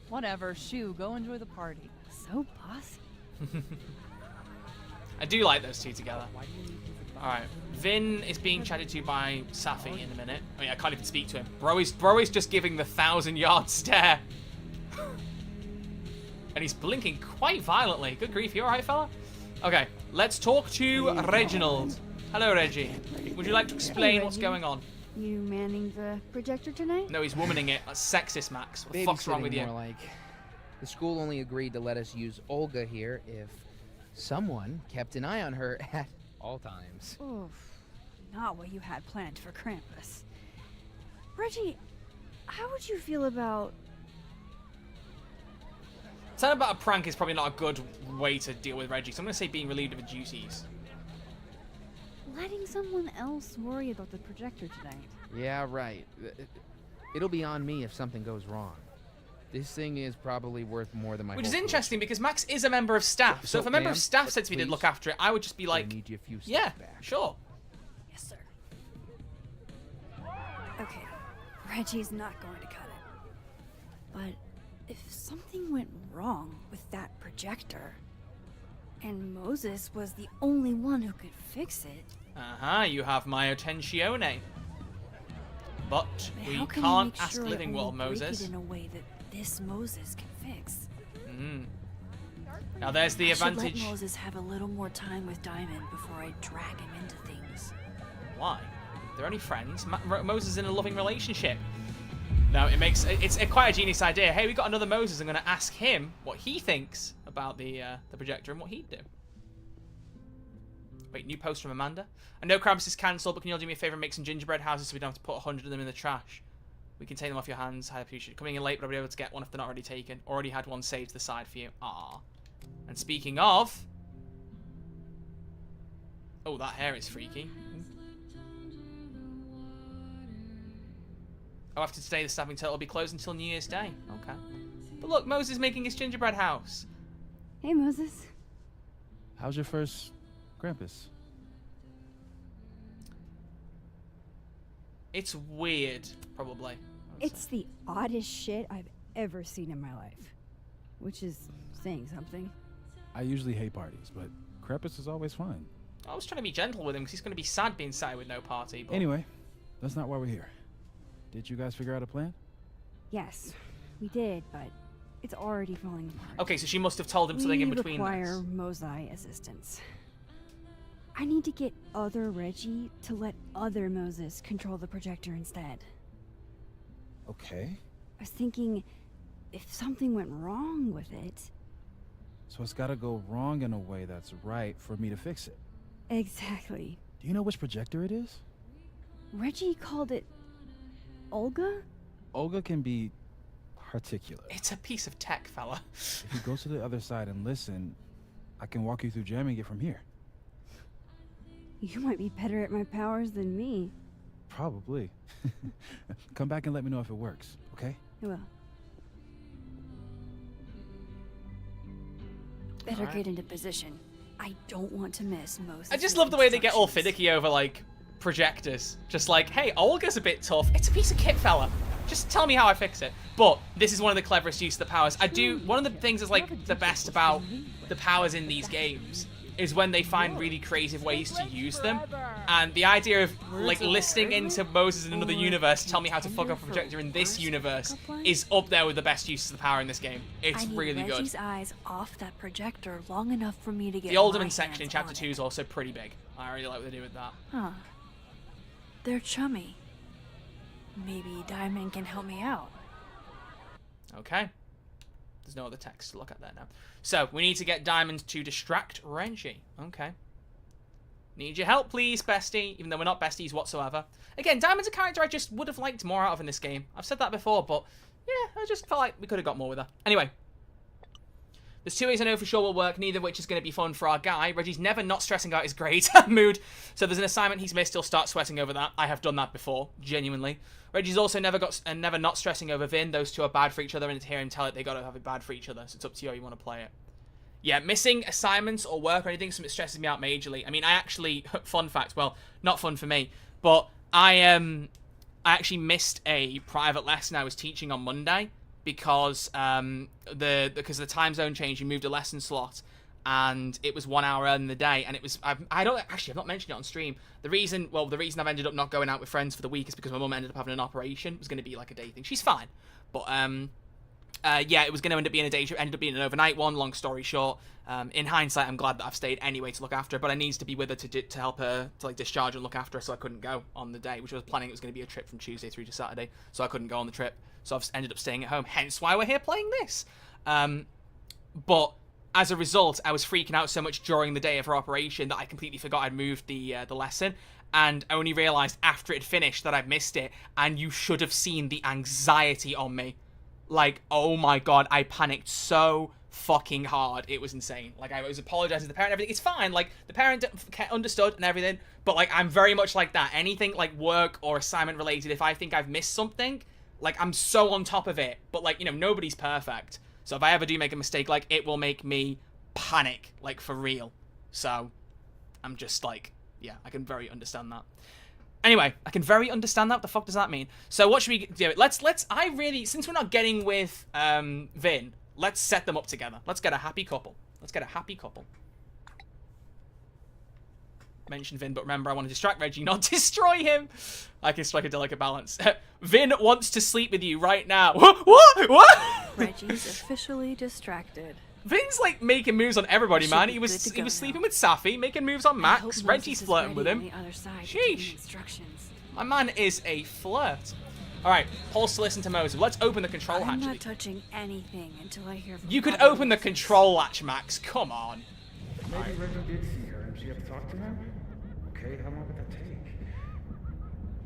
Whatever, shoo, go enjoy the party. So bossy. I do like those two together. Alright, Vin is being chatted to by Safi in a minute. I mean, I can't even speak to him. Bro is just giving the 1,000-yard stare. And he's blinking quite violently. Good grief, you alright, fella? Okay, let's talk to Reginald. Hello, Reggie. Would you like to explain what's Reggie. going on? You manning the projector tonight? No, he's womaning it. That's sexist, Max. What the fuck's wrong with you? More like. The school only agreed to let us use Olga here if someone kept an eye on her at all times. Oof. Not what you had planned for Krampus. Reggie, how would you feel about... Telling about a prank is probably not a good way to deal with Reggie, so I'm going to say being relieved of the duties. letting someone else worry about the projector tonight? Yeah, right. It'll be on me if something goes wrong. This thing is probably worth more than my Which is whole interesting because Max is a member of staff. So if a member of ma'am, staff said to me they'd please. look after it, I would just be I like, need you a few steps yeah, back. sure. Yes, sir. Okay, Reggie's not going to cut it. But if something went wrong with that projector, and Moses was the only one who could fix it, Uh-huh, you have my attenzione. But we how can can't we make ask sure Living it World, only break Moses. it in a way that this Moses can fix? Now there's the I should advantage. let Moses have a little more time with Diamond before I drag him into things. Why? They're only friends. Moses is in a loving relationship. No, it's quite a genius idea. Hey, we got another Moses. I'm going to ask him what he thinks about the projector and what he'd do. Wait, new post from Amanda. I know Krampus is cancelled, but can you all do me a favour and make some gingerbread houses so we don't have to put 100 of them in the trash? We can take them off your hands. I appreciate it. Coming in late, but I'll be able to get one if they're not already taken. Already had one saved to the side for you. Ah. And speaking of... Oh, that hair is freaky. Oh, after today, the Stabbing Turtle will be closed until New Year's Day. Okay. But look, Moses is making his gingerbread house. Hey, Moses. How's your first Krampus? It's weird, probably. It's the oddest shit I've ever seen in my life. Which is saying something. I usually hate parties, but Krampus is always fun. I was trying to be gentle with him because he's going to be sad being sat with no party. But... Anyway, that's not why we're here. Did you guys figure out a plan? Yes, we did, but it's already falling apart. Okay, so she must have told him something in between We require this. Mosai assistance. I need to get other Reggie to let other Moses control the projector instead. Okay. I was thinking, if something went wrong with it... So it's gotta go wrong in a way that's right for me to fix it. Exactly. Do you know which projector it is? Reggie called it... Olga? Olga can be particular. It's a piece of tech, fella. If you go to the other side and listen, I can walk you through jamming it from here. You might be better at my powers than me. Probably. Come back and let me know if it works, okay? I will. Better Alright. get into position. I don't want to miss Moses. I just love the way they get all finicky over, like, projectors. Just like, hey, Olga's a bit tough. It's a piece of kit, fella. Just tell me how I fix it. But this is one of the cleverest use of the powers. One of the things that's, like, the best about the powers in these games is when they find really creative ways to use them. And the idea of, like, listening into Moses in another universe tell me how to fuck up a projector in this universe is up there with the best use of the power in this game. It's I need really good. Reggie's eyes off that projector long enough for me to get The Alderman my section in hands Chapter on 2 is also pretty big. I really like what they do with that. Huh. They're chummy. Maybe Diamond can help me out. Okay. There's no other text to look at there now. So, we need to get Diamond to distract Reggie. Okay. Need your help, please, bestie. Even though we're not besties whatsoever. Again, Diamond's a character I just would have liked more out of in this game. I've said that before, but yeah, I just felt like we could have got more with her. Anyway. There's two ways I know for sure will work, neither of which is going to be fun for our guy. Reggie's never not stressing out his grades mood. So there's an assignment he's missed, he'll start sweating over that. I have done that before, genuinely. Reggie's also never not stressing over Vin. Those two are bad for each other, and to hear him tell it, they got to have it bad for each other. So it's up to you how you want to play it. Yeah, missing assignments or work or anything, something that stresses me out majorly. I mean, I actually, fun fact, well, not fun for me, but I actually missed a private lesson I was teaching on Monday. Because because of the time zone change, you moved a lesson slot, and it was 1 hour in the day, and it was I've not mentioned it on stream. The reason I've ended up not going out with friends for the week is because my mum ended up having an operation. It was going to be like a day thing. She's fine, but yeah, it was going to end up being a day trip. Ended up being an overnight one. Long story short, in hindsight, I'm glad that I've stayed anyway to look after her. But I needed to be with her to help her to like discharge and look after her, so I couldn't go on the day, which I was planning it was going to be a trip from Tuesday through to Saturday, so I couldn't go on the trip. So I've ended up staying at home. Hence why we're here playing this. But as a result, I was freaking out so much during the day of her operation that I completely forgot I'd moved the lesson, and only realized after it finished that I'd missed it. And you should have seen the anxiety on me. Like, oh my god, I panicked so fucking hard. It was insane. Like, I was apologizing to the parent and everything. It's fine. Like, the parent understood and everything, but like, I'm very much like that. Anything like work or assignment related, if I think I've missed something, like, I'm so on top of it. But like, you know, nobody's perfect. So if I ever do make a mistake, like, it will make me panic, like, for real. So I'm just like, yeah, I can very understand that. Anyway, I can very understand that. What the fuck does that mean? So what should we do? Since we're not getting with Vin, let's set them up together. Let's get a happy couple. Mention Vin, but remember, I want to distract Reggie, not destroy him. I can strike a delicate balance. Vin wants to sleep with you right now. What? Reggie's officially distracted. Vin's like making moves on everybody, man. He was sleeping with Safi, making moves on Max. Reggie's flirting with him. Sheesh. My man is a flirt. All right, pulse to listen to Moses. Let's open the control hatch. I'm not touching anything until I hear from You could open the control hatch, Max. Come on. Maybe Reggie did see her and she had to talk to him? Okay, how long would that take?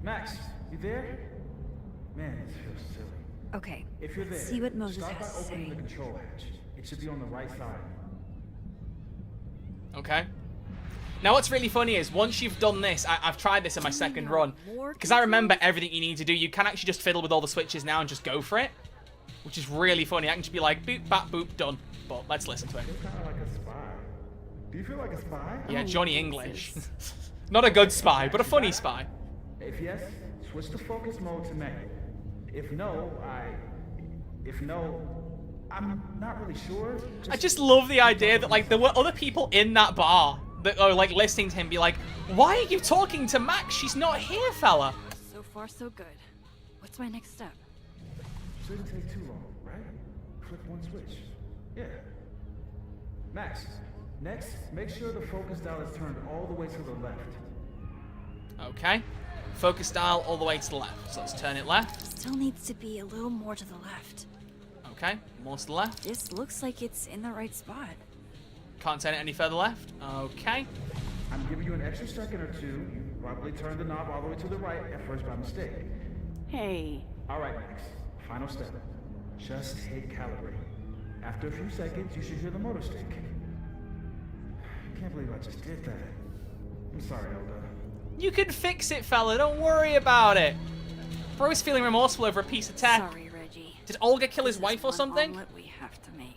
Max, you there? Man, this feels silly. Okay, If you're there, see what Moses start by has to opening say. the control hatch. It should be on the right side. Okay. Now what's really funny is once you've done this, I've tried this in my second run, because I remember everything you need to do. You can actually just fiddle with all the switches now and just go for it, which is really funny. I can just be like, boop, bap, boop, done. But let's listen to it. It's kind of like a spy. Do you feel like a spy? Yeah, Johnny English. Not a good spy, but a funny spy. If yes, switch to focus mode to main. If no, I'm not really sure. I just love the idea that like there were other people in that bar that are like listening to him be like, why are you talking to Max? She's not here, fella. So far, so good. What's my next step? Shouldn't take too long, right? Flip one switch. Yeah. Max, next, make sure the focus dial is turned all the way to the left. Okay. Focus dial all the way to the left. So let's turn it left. Still needs to be a little more to the left. Okay, more to the left. This looks like it's in the right spot. Can't turn it any further left. Okay. I'm giving you an extra second or two. You probably turned the knob all the way to the right at first by mistake. Hey. All right, Max. Final step. Just hit calibrate. After a few seconds, you should hear the motor stick. Can't believe I just did that. I'm sorry, Elda. You can fix it, fella. Don't worry about it. Bro's feeling remorseful over a piece of tech. Sorry, Reggie. Did Olga kill his This is wife or one something? omelet we have to make.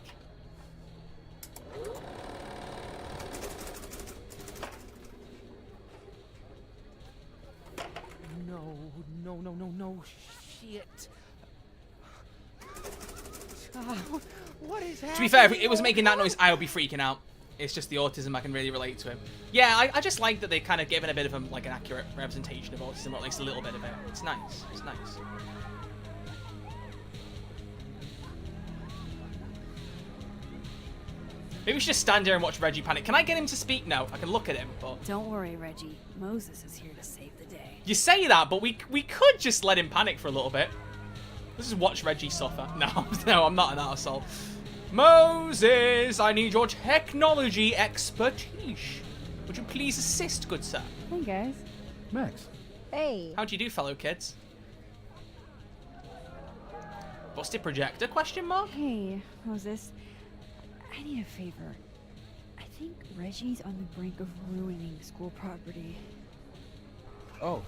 No, shit. What is happening? To be fair, if it was making that noise, I would be freaking out. It's just the autism. I can really relate to him. Yeah, I just like that they've kind of given a bit of like an accurate representation of autism, or at least a little bit of it. It's nice. It's nice. Maybe we should just stand here and watch Reggie panic. Can I get him to speak? No, I can look at him, but... Don't worry, Reggie. Moses is here to save the day. You say that, but we could just let him panic for a little bit. Let's just watch Reggie suffer. No, I'm not an arsehole. Moses, I need your technology expertise. Would you please assist, good sir? Hey, guys. Max. Hey. How do you do, fellow kids? Busted projector, question mark? Hey, Moses. I need a favor. I think Reggie's on the brink of ruining school property. Oh,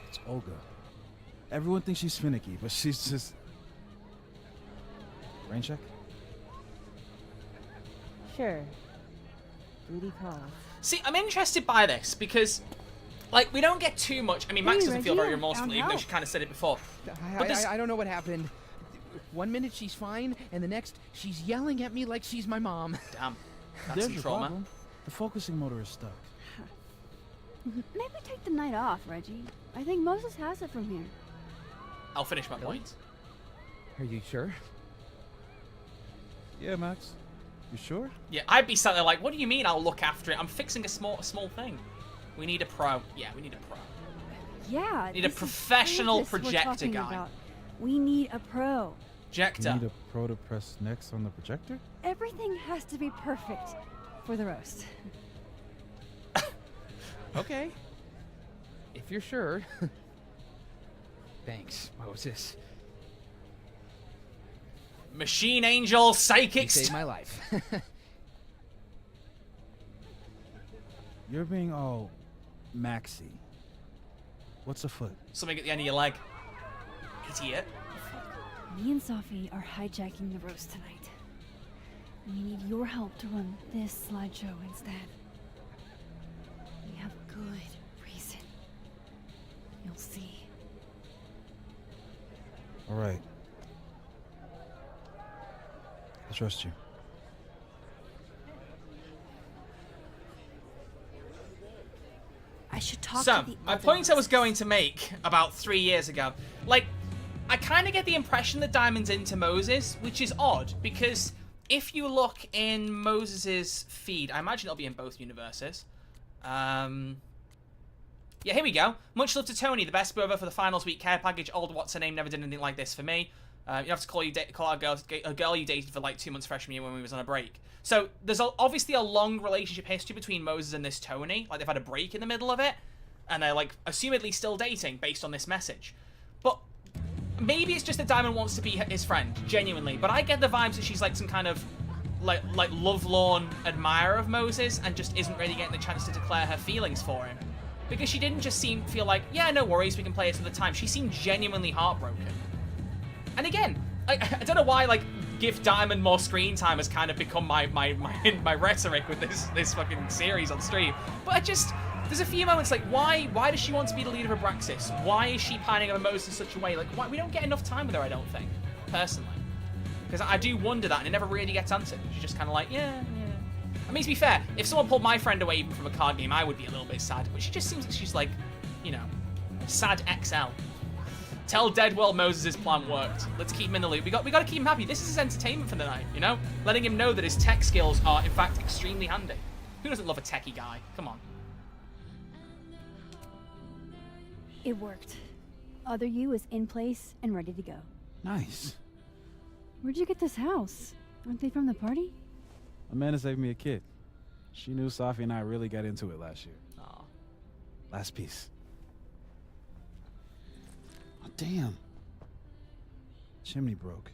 it's Olga. Everyone thinks she's finicky, but she's just... Rain check? Sure. Duty call. See, I'm interested by this because, like, we don't get too much. I mean, Max Hey, doesn't feel Reggie, very remorseful, even though she kind of said it before. But this... I don't know what happened. One minute she's fine, and the next she's yelling at me like she's my mom. Damn. That's There's some your trauma. problem. The focusing motor is stuck. Maybe take the night off, Reggie. I think Moses has it from here. I'll finish my point. Are you sure? Yeah, Max. You sure? Yeah, I'd be sat there like, what do you mean I'll look after it? I'm fixing a small thing. We need a pro. Yeah, we need a pro. Yeah. Need a this is professional Moses we're projector talking guy. about. We need a pro. Projector. You need a pro to press next on the projector? Everything has to be perfect for the roast. Okay. If you're sure. Thanks, Moses. Machine Angel You Psychic. saved my life. You're being all maxi. What's afoot? Something at the end of your leg. Idiot. Me and Safi are hijacking the roast tonight. We need your help to run this slideshow instead. We have good reason. You'll see. All right. I trust you. I should talk So, to the my other point I was Moses. going to make about 3 years ago, like, I kind of get the impression that Diamond's into Moses, which is odd, because if you look in Moses's feed, I imagine it'll be in both universes. Yeah, here we go. Much love to Tony, the best boo ever for the finals week care package. Old what's her name never did anything like this for me. You have to call a girl you dated for like 2 months freshman year when we was on a break. So there's obviously a long relationship history between Moses and this Tony. Like they've had a break in the middle of it, and they're like assumedly still dating based on this message. But maybe it's just that Diamond wants to be his friend, genuinely. But I get the vibes that she's like some kind of like lovelorn admirer of Moses and just isn't really getting the chance to declare her feelings for him. Because she didn't just feel like, yeah, no worries, we can play it another time. She seemed genuinely heartbroken. And again, I don't know why, like, give Diamond more screen time has kind of become my rhetoric with this fucking series on stream. But there's a few moments like, why does she want to be the leader of Abraxas? Why is she pining over Moses in such a way? Like, why we don't get enough time with her, I don't think, personally. Because I do wonder that, and it never really gets answered. She's just kind of like, yeah. I mean, to be fair, if someone pulled my friend away even from a card game, I would be a little bit sad. But she just seems like she's like, you know, sad XL. Tell Deadwell Moses' plan worked. Let's keep him in the loop. We got to keep him happy. This is his entertainment for the night, you know? Letting him know that his tech skills are, in fact, extremely handy. Who doesn't love a techie guy? Come on. It worked. Other you is in place and ready to go. Nice. Where'd you get this house? Aren't they from the party? Amanda saved me a kid. She knew Safi and I really got into it last year. Aw. Last piece. Oh, damn. Chimney broke.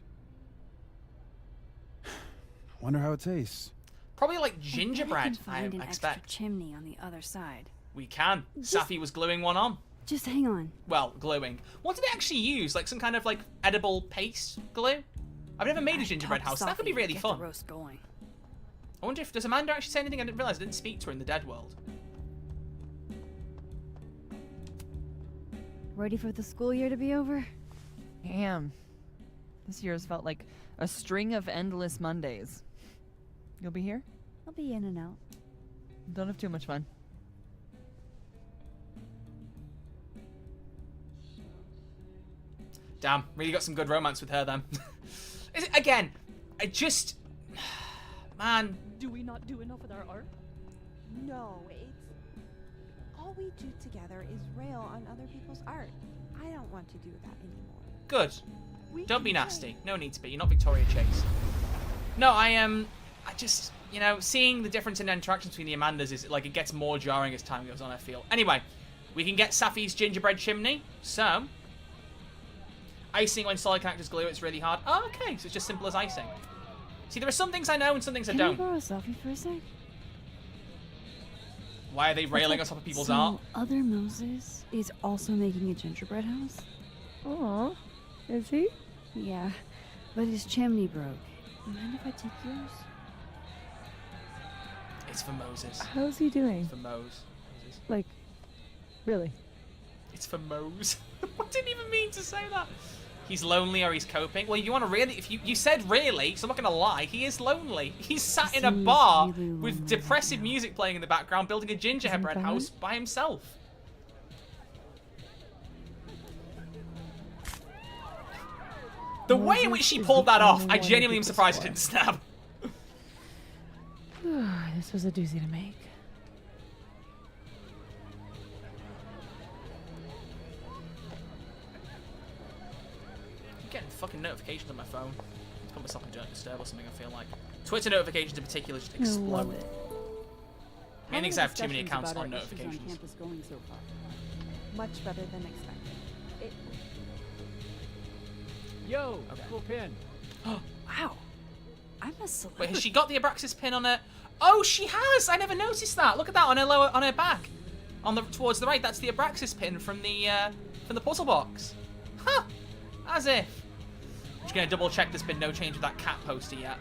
Wonder how it tastes. Probably like I bet gingerbread, can I find an extra expect. chimney on the other side. We can. Just- Safi was gluing one on. Just hang on. Well, gluing. What did they actually use? Like some kind of like edible paste glue? I've never made a gingerbread house. That could be really fun. The roast going. I wonder if does Amanda actually say anything? I didn't realize I didn't speak to her in the dead world. Ready for the school year to be over? Damn. This year's felt like a string of endless Mondays. You'll be here? I'll be in and out. Don't have too much fun. Damn, really got some good romance with her then. Again, man. Do we not do enough with our art? No, it's... All we do together is rail on other people's art. I don't want to do that anymore. Good. Don't be nasty. No need to be. You're not Victoria Chase. No, I just, you know, seeing the difference in interactions between the Amandas is like it gets more jarring as time goes on, I feel. Anyway, we can get Safi's gingerbread chimney. So, icing when solid characters glue, it's really hard. Oh, okay, so it's just simple as icing. See, there are some things I know and some things I Can I don't. borrow a selfie for a sec? Why are they railing on top of people's so art? Other Moses is also making a gingerbread house? Aw, is he? Yeah, but his chimney broke. Mind if I take yours? It's for Moses. How's he doing? It's for Moses. Like, really? It's for Mose. I didn't even mean to say that. He's lonely or he's coping. Well, you want to really... If you said really, so I'm not going to lie. He is lonely. He's sat in a seems bar really with lonely depressive right now. music playing in the background, building a gingerbread Isn't house that? by himself. The way in which she Moses pulled is that the off, only I one genuinely who am did surprised it this didn't snap. This was a doozy to make. getting fucking notifications on my phone. Let's put myself in Do Not Disturb or something, I feel like. Twitter notifications in particular just explode. I mean, I have too many accounts on notifications. On campus going so far? Much better than expected. Yo, cool pin. Wow. I'm a celebrity. Wait, has she got the Abraxas pin on her? Oh, she has! I never noticed that. Look at that on her on her back. Towards the right, that's the Abraxas pin from the puzzle box. Huh. As if. I'm just gonna double check there's been no change with that cat poster yet.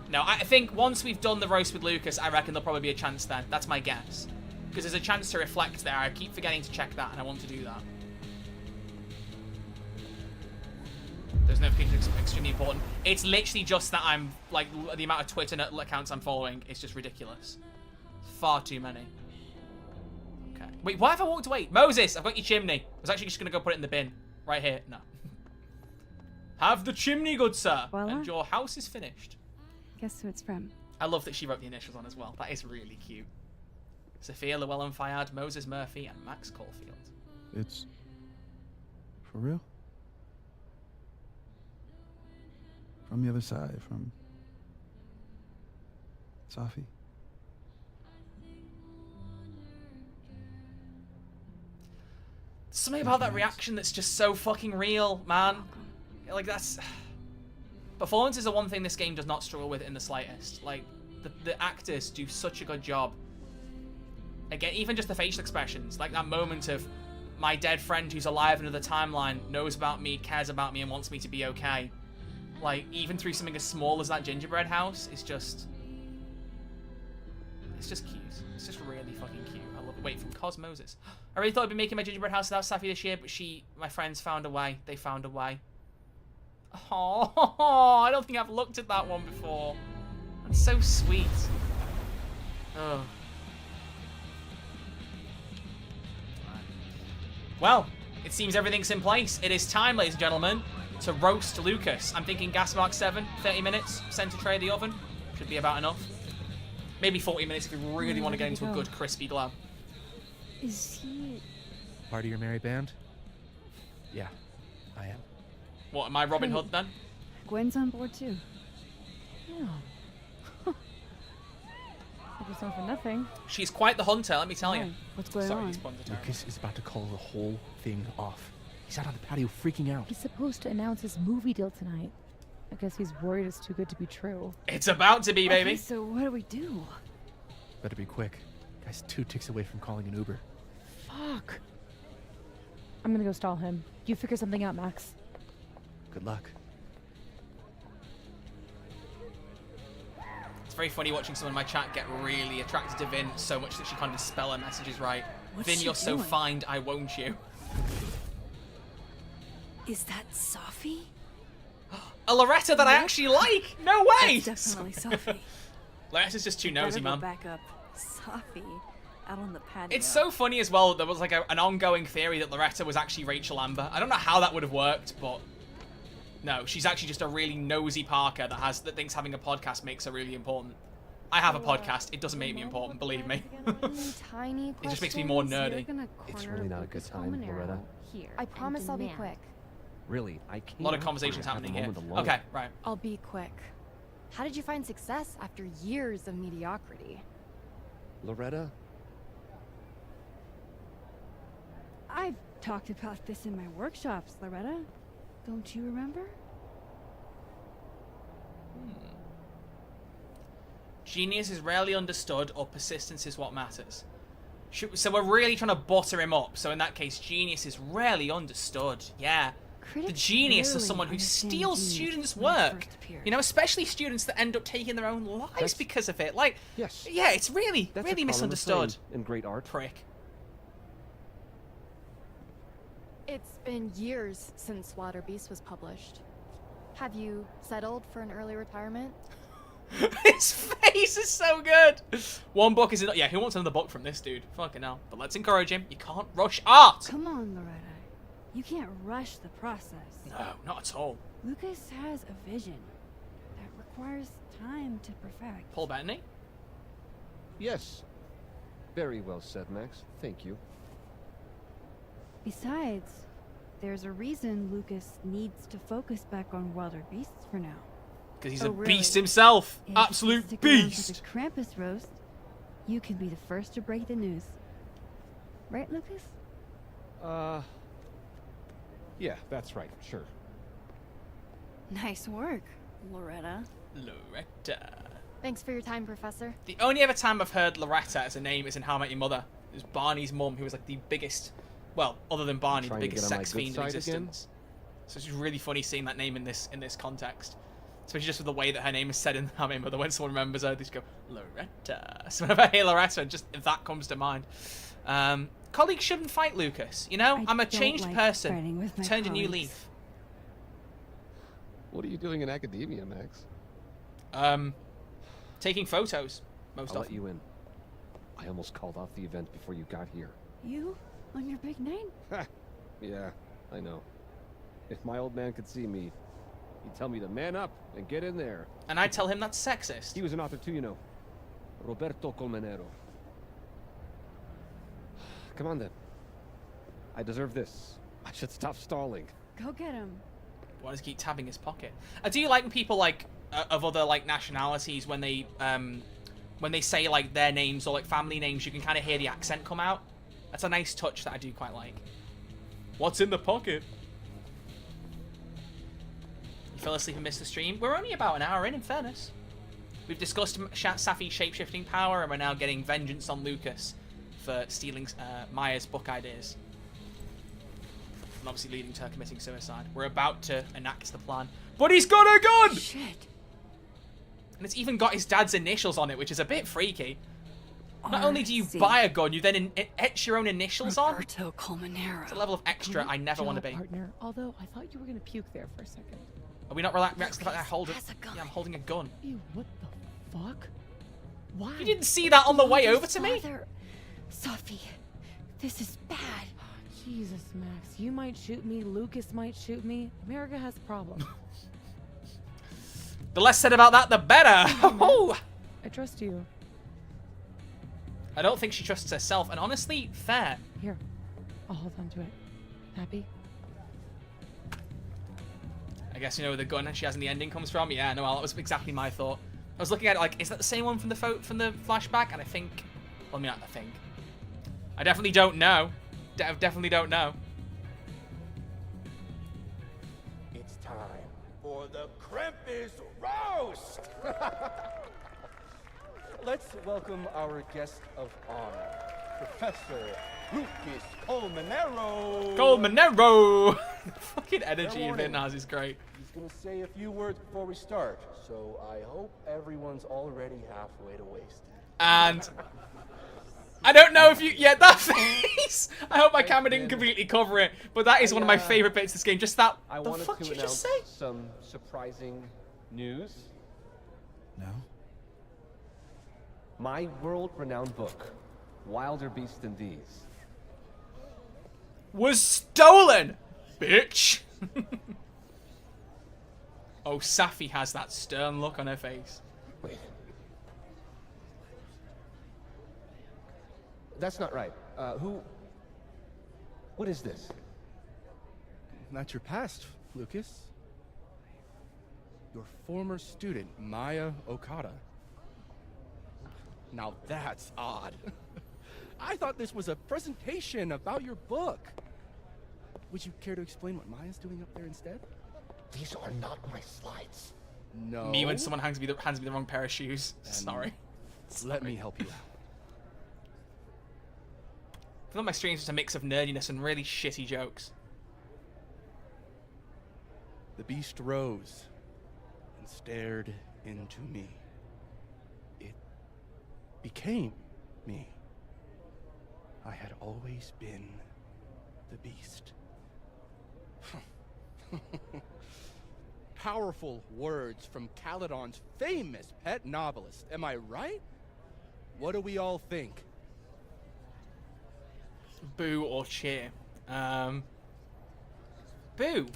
No, I think once we've done the roast with Lucas, I reckon there'll probably be a chance then. That's my guess. Because there's a chance to reflect there. I keep forgetting to check that, and I want to do that. Those notifications are extremely important. It's literally just that I'm, like, the amount of Twitter accounts I'm following is just ridiculous. Far too many. Okay. Wait, why have I walked away? Moses, I've got your chimney. I was actually just going to go put it in the bin. Right here. No. Have the chimney, good sir. Voila. And your house is finished. Guess who it's from? I love that she wrote the initials on as well. That is really cute. Sophia Llewellyn Fayad, Moses Murphy, and Max Caulfield. It's for real? From the other side, from Safi. Something about that reaction that's just so fucking real, man. Like, that's... Performances are one thing this game does not struggle with in the slightest. Like, the actors do such a good job. Again, even just the facial expressions. Like that moment of my dead friend who's alive in another timeline, knows about me, cares about me, and wants me to be okay. Like, even through something as small as that gingerbread house, it's just cute. It's just really fucking cute. I love it. Wait, from Cosmosis. I really thought I'd be making my gingerbread house without Safi this year, but my friends found a way. They found a way. Oh, I don't think I've looked at that one before. That's so sweet. Oh. Well, it seems everything's in place. It is time, ladies and gentlemen, to roast Lucas. I'm thinking gas mark 7, 30 minutes, center tray of the oven. Should be about enough. Maybe 40 minutes if we really want to get into a good crispy glow. Is he... Part of your merry band? Yeah, I am. What, am I Robin Hey. Hood then? Gwen's on board too. Yeah. I just not for nothing. She's quite the hunter, let me tell you. Why? What's going Sorry, on? these puns are terrible. Lucas is about to call the whole thing off. He's out on the patio freaking out. He's supposed to announce his movie deal tonight. I guess he's worried it's too good to be true. It's about to be, baby. Okay, so what do we do? Better be quick. Guy's 2 ticks away from calling an Uber. Fuck. I'm gonna go stall him. You figure something out, Max. Good luck. It's very funny watching someone in my chat get really attracted to Vin so much that she can't even spell her messages right. What's Vin, she you're so doing? fine, I won't you. Is that Safi? A Loretta that I actually like! No way! That's definitely Safi. Loretta's just too nosy, Better go man. back up. Safi, out on the patio. It's so funny as well, there was like an ongoing theory that Loretta was actually Rachel Amber. I don't know how that would have worked, but... No, she's actually just a really nosy Parker that thinks having a podcast makes her really important. I have a podcast, it doesn't make me important, believe me. Tiny It just makes me more nerdy. It's really not a good time, Loretta. I promise I'll be quick. Really, I can't. A lot of conversations happening here. Alone. Okay, right. I'll be quick. How did you find success after years of mediocrity? Loretta, I've talked about this in my workshops, Loretta. Don't you remember? Genius is rarely understood, or persistence is what matters. So we're really trying to butter him up. So in that case, genius is rarely understood. Yeah. The Critics genius is rarely someone who understand steals genius students' when it work. first appears. You know, especially students that end up taking their own lives because of it. Like, yes. Yeah, it's really, That's really a common misunderstood. refrain in great art. Prick. It's been years since Water Beast was published. Have you settled for an early retirement? His face is so good. One book is enough. Yeah, who wants another book from this dude? Fucking hell. But let's encourage him. You can't rush art. Come on, Loretta. You can't rush the process. No, not at all. Lucas has a vision that requires time to perfect. Paul Bettany? Yes. Very well said, Max. Thank you. Besides, there's a reason Lucas needs to focus back on wilder beasts for now. Because he's Oh, a really? beast himself. If you Absolute stick around for beast. the Krampus roast, you can be the first to break the news. Right, Lucas? Yeah, that's right, sure. Nice work, Loretta. Loretta. Thanks for your time, Professor. The only other time I've heard Loretta as a name is in How I Met Your Mother. It was Barney's mum, who was like the biggest, well, other than Barney, the Trying to biggest get on my sex good fiend in side again? existence. So it's really funny seeing that name in this context. Especially just with the way that her name is said in How I Met Your Mother. When someone remembers her, they just go, Loretta. So whenever I hear Loretta, just that comes to mind. Colleagues shouldn't fight Lucas. You know, I'm a don't changed like person. fighting with my Turned a new colleagues. leaf. What are you doing in academia, Max? Taking photos, most I'll let often. you in. I almost called off the event before you got here. You? On your big night? Yeah, I know. If my old man could see me, he'd tell me to man up and get in there. And I tell him that's sexist. He was an author too, you know. Roberto Colmenero. Come on then. I deserve this. I should stop stalling. Go get him. Why does he keep tapping his pocket? I do like when people like of other like nationalities when they say like their names or like family names, you can kind of hear the accent come out. That's a nice touch that I do quite like. What's in the pocket? You fell asleep and missed the stream. We're only about an hour in fairness. We've discussed Safi's shapeshifting power, and we're now getting vengeance on Lucas for stealing Maya's book ideas. And obviously leading to her committing suicide. We're about to enact the plan. But he's got a gun! Shit. And it's even got his dad's initials on it, which is a bit freaky. Not only do you R.C. buy a gun, you then etch your own initials on. Roberto Colmenero. It's a level of extra I never want to be. Partner. Although I thought you were gonna puke there for a second. Are we not reacting to the fact that I hold it? Yeah, I'm holding a gun. Ew, what the fuck? Why? You didn't see that on the way over to me? Father, Safi, this is bad. Jesus, Max. You might shoot me. Lucas might shoot me. America has a problem. The less said about that, the better. Oh, I trust you. I don't think she trusts herself, and honestly, fair. Here, I'll hold on to it. Happy? I guess you know where the gun she has in the ending comes from. Yeah, no, well, that was exactly my thought. I was looking at it like, is that the same one from the flashback? And I think, well, I mean, I think. I definitely don't know. Definitely don't know. It's time for the Krampus roast. Let's welcome our guest of honor, Professor Lucas Colmenero. Colmenero! Fucking energy Fair Vin warning. has is great. He's gonna say a few words before we start, so I hope everyone's already halfway to wasted. And I don't know if you, yeah, that face. I hope my camera didn't completely cover it, but that is one of my favorite bits of this game. Just that. I The wanted fuck to did you announce just say? some surprising news. No? My world-renowned book, Wilder Beasts Than These, Was stolen, bitch. Oh, Safi has that stern look on her face. Wait. That's not right. What is this? That's your past, Lucas. Your former student, Maya Okada. Now that's odd. I thought this was a presentation about your book. Would you care to explain what Maya's doing up there instead? These are not my slides. No. Me when someone hands me the wrong pair of shoes. Then Sorry. Let me help you out. I feel like my stream's just a mix of nerdiness and really shitty jokes. The beast rose and stared into me. It became me. I had always been the beast. Powerful words from Caledon's famous pet novelist. Am I right? What do we all think? Boo or cheer. Boo.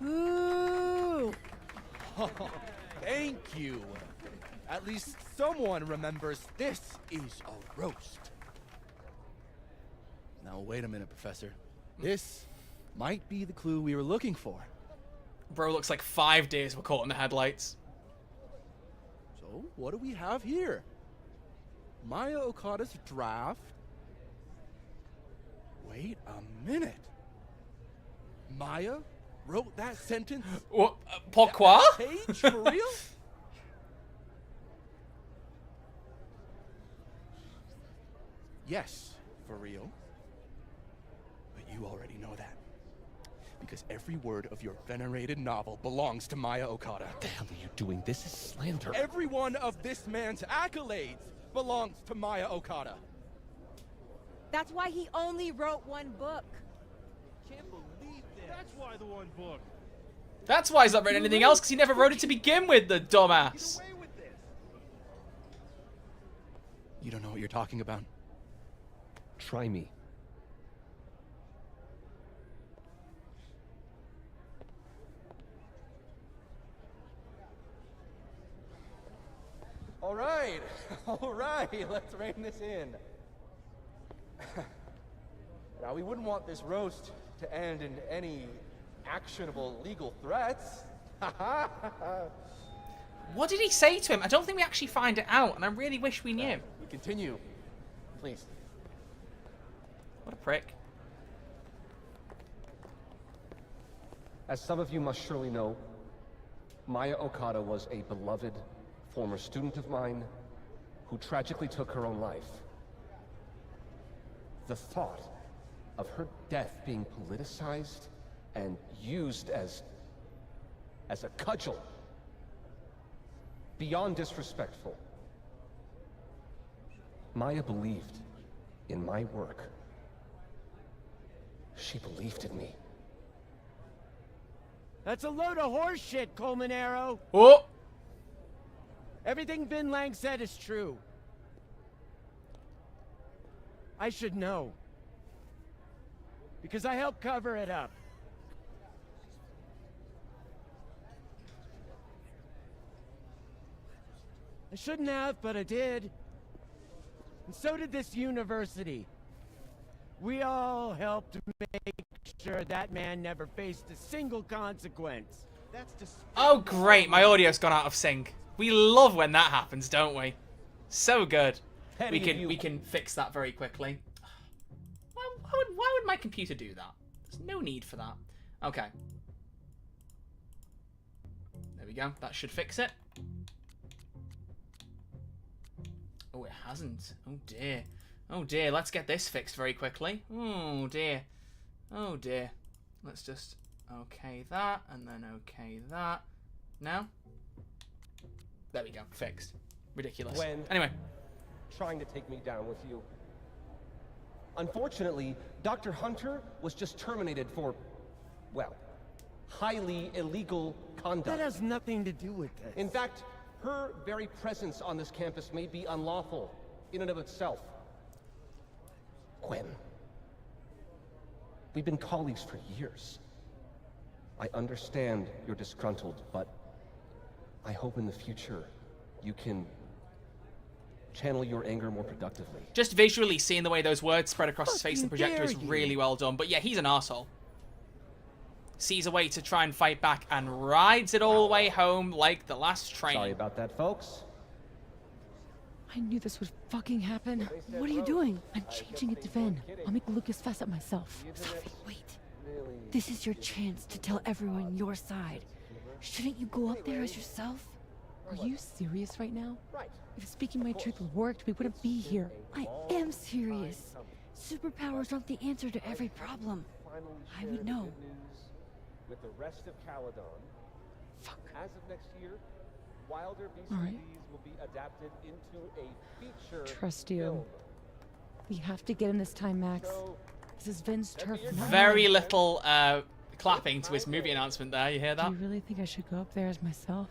Ooh! Thank you. At least someone remembers this is a roast. Now wait a minute, Professor. This might be the clue we were looking for. Bro, looks like 5 days were caught in the headlights. So, what do we have here? Maya Okada's draft. Wait a minute. Maya wrote that sentence? What? Pourquoi? Page, for real? Yes, for real. But you already know that. Because every word of your venerated novel belongs to Maya Okada. What the hell are you doing? This is slander. Every one of this man's accolades belongs to Maya Okada. That's why he only wrote one book. Can't believe this. That's why the one book. That's why he's not written anything else, because he never wrote it to begin with, the dumbass. You don't know what you're talking about. Try me. All right, let's rein this in. Now, we wouldn't want this roast to end in any actionable legal threats. What did he say to him? I don't think we actually find it out, and I really wish we knew. We continue, please. What a prick. As some of you must surely know, Maya Okada was a beloved former student of mine who tragically took her own life. The thought of her death being politicized and used as a cudgel, beyond disrespectful. Maya believed in my work. She believed in me. That's a load of horse shit, Colmenero. Oh! Everything Vin Lang said is true. I should know. Because I helped cover it up. I shouldn't have, but I did. And so did this university. We all helped make sure that man never faced a single consequence. That's just... Oh great, my audio's gone out of sync. We love when that happens, don't we? So good. We can fix that very quickly. Why would my computer do that? There's no need for that. Okay. There we go. That should fix it. Oh, it hasn't. Oh dear. Oh dear. Let's get this fixed very quickly. Oh dear. Oh dear. Let's just okay that and then okay that. Now. There we go. Fixed. Ridiculous. Anyway. Trying to take me down with you. Unfortunately, Dr. Hunter was just terminated for, well, highly illegal conduct. That has nothing to do with this. In fact, her very presence on this campus may be unlawful in and of itself. Gwen, we've been colleagues for years. I understand you're disgruntled, but I hope in the future you can channel your anger more productively. Just visually seeing the way those words spread across his face in the projector is really well done. But yeah, he's an arsehole. Sees a way to try and fight back and rides it all the way home like the last train. Sorry about that, folks. I knew this would fucking happen. What are you doing? I'm changing it to Vin. I'll make Lucas fess up myself. Sophie, wait. This is your chance to tell everyone your side. Shouldn't you go up there as yourself? Are you serious right now? If speaking my truth worked, we wouldn't be here. I am serious. Superpowers aren't the answer to every problem. I would know. With the rest of Caledon. Fuck. As of next year, Wilder All right. BCBs will be adapted into a feature Trust you. film. We have to get him this time, Max. This is Vin's turf. not Very mine. little clapping to his movie announcement there. You hear that? Do you really think I should go up there as myself?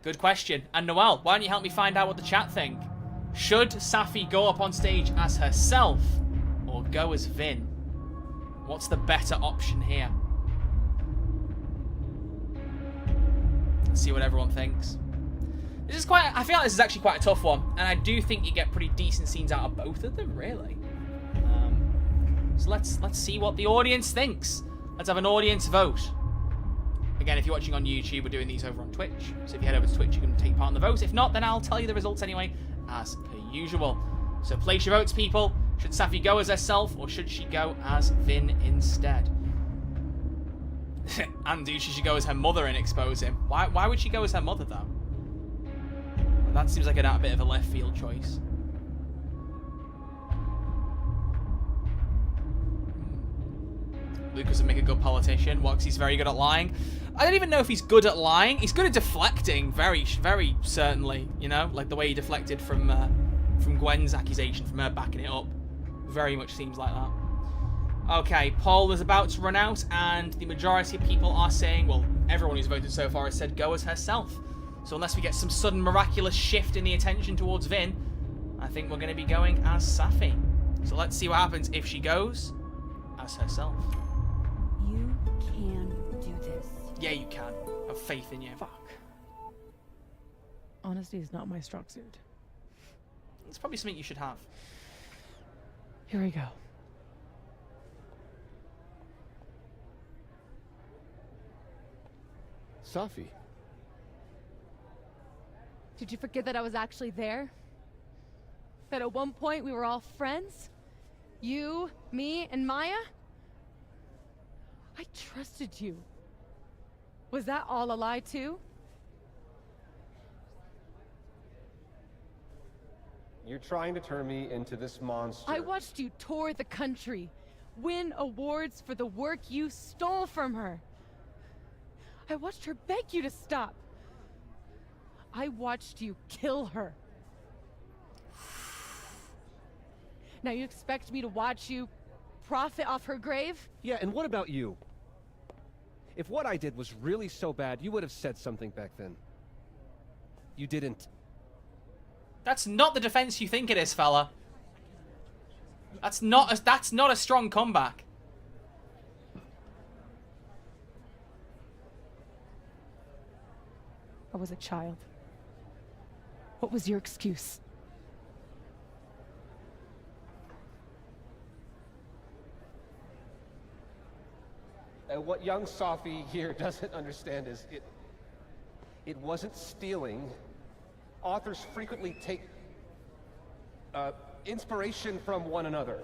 Good question. And Noelle, why don't you help me find out what the chat think? Should Safi go up on stage as herself or go as Vin? What's the better option here? Let's see what everyone thinks. This is quite, I feel like this is actually quite a tough one, and I do think you get pretty decent scenes out of both of them, really. So let's see what the audience thinks. Let's have an audience vote. Again, if you're watching on YouTube, we're doing these over on Twitch. So if you head over to Twitch, you can take part in the vote. If not, then I'll tell you the results anyway, as per usual. So place your votes, people. Should Safi go as herself, or should she go as Vin instead? Andy, she should go as her mother and expose him. Why would she go as her mother, though? That seems like a bit of a left field choice. Lucas would make a good politician. Well, 'cause he's very good at lying. I don't even know if he's good at lying. He's good at deflecting, very, very certainly. You know, like the way he deflected from Gwen's accusation, from her backing it up. Very much seems like that. Okay, poll is about to run out, and the majority of people are saying, well, everyone who's voted so far has said go as herself. So unless we get some sudden miraculous shift in the attention towards Vin, I think we're going to be going as Safi. So let's see what happens if she goes as herself. You can do this. Yeah, you can. Have faith in you. Fuck. Honesty is not my strong suit. It's probably something you should have. Here we go. Safi. Did you forget that I was actually there? That at one point we were all friends? You, me, and Maya? I trusted you. Was that all a lie too? You're trying to turn me into this monster. I watched you tour the country, win awards for the work you stole from her. I watched her beg you to stop. I watched you kill her. Now you expect me to watch you profit off her grave? Yeah, and what about you? If what I did was really so bad, you would have said something back then. You didn't. That's not the defense you think it is, fella. That's not a strong comeback. I was a child. What was your excuse? And what young Safi here doesn't understand is it wasn't stealing. Authors frequently take inspiration from one another.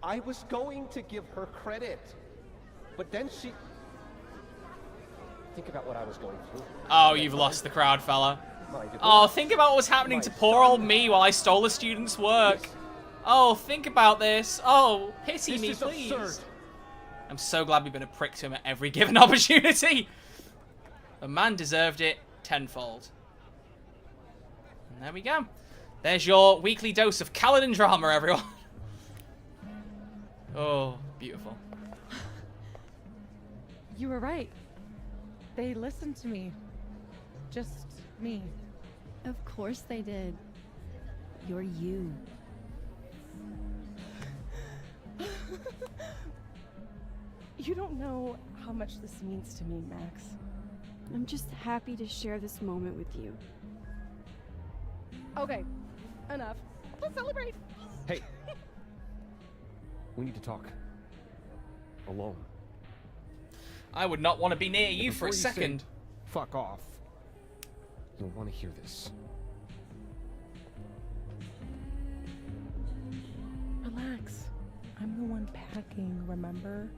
I was going to give her credit, but then she... Think about what I was going through. Oh, you've lost the crowd, fella. Oh, think about what was happening to poor old me while I stole the student's work. Oh, think about this. Oh, pity me, please. Absurd. I'm so glad we've been a prick to him at every given opportunity. The man deserved it tenfold. And there we go. There's your weekly dose of Kaladin drama, everyone. Oh, beautiful. You were right. They listened to me. Just me. Of course they did. You're you. You don't know how much this means to me, Max. I'm just happy to share this moment with you. Okay, enough. Let's celebrate. Hey. We need to talk. Alone. I would not want to be near you for a second. Fuck off. You'll want to hear this. Relax. I'm the one packing, remember?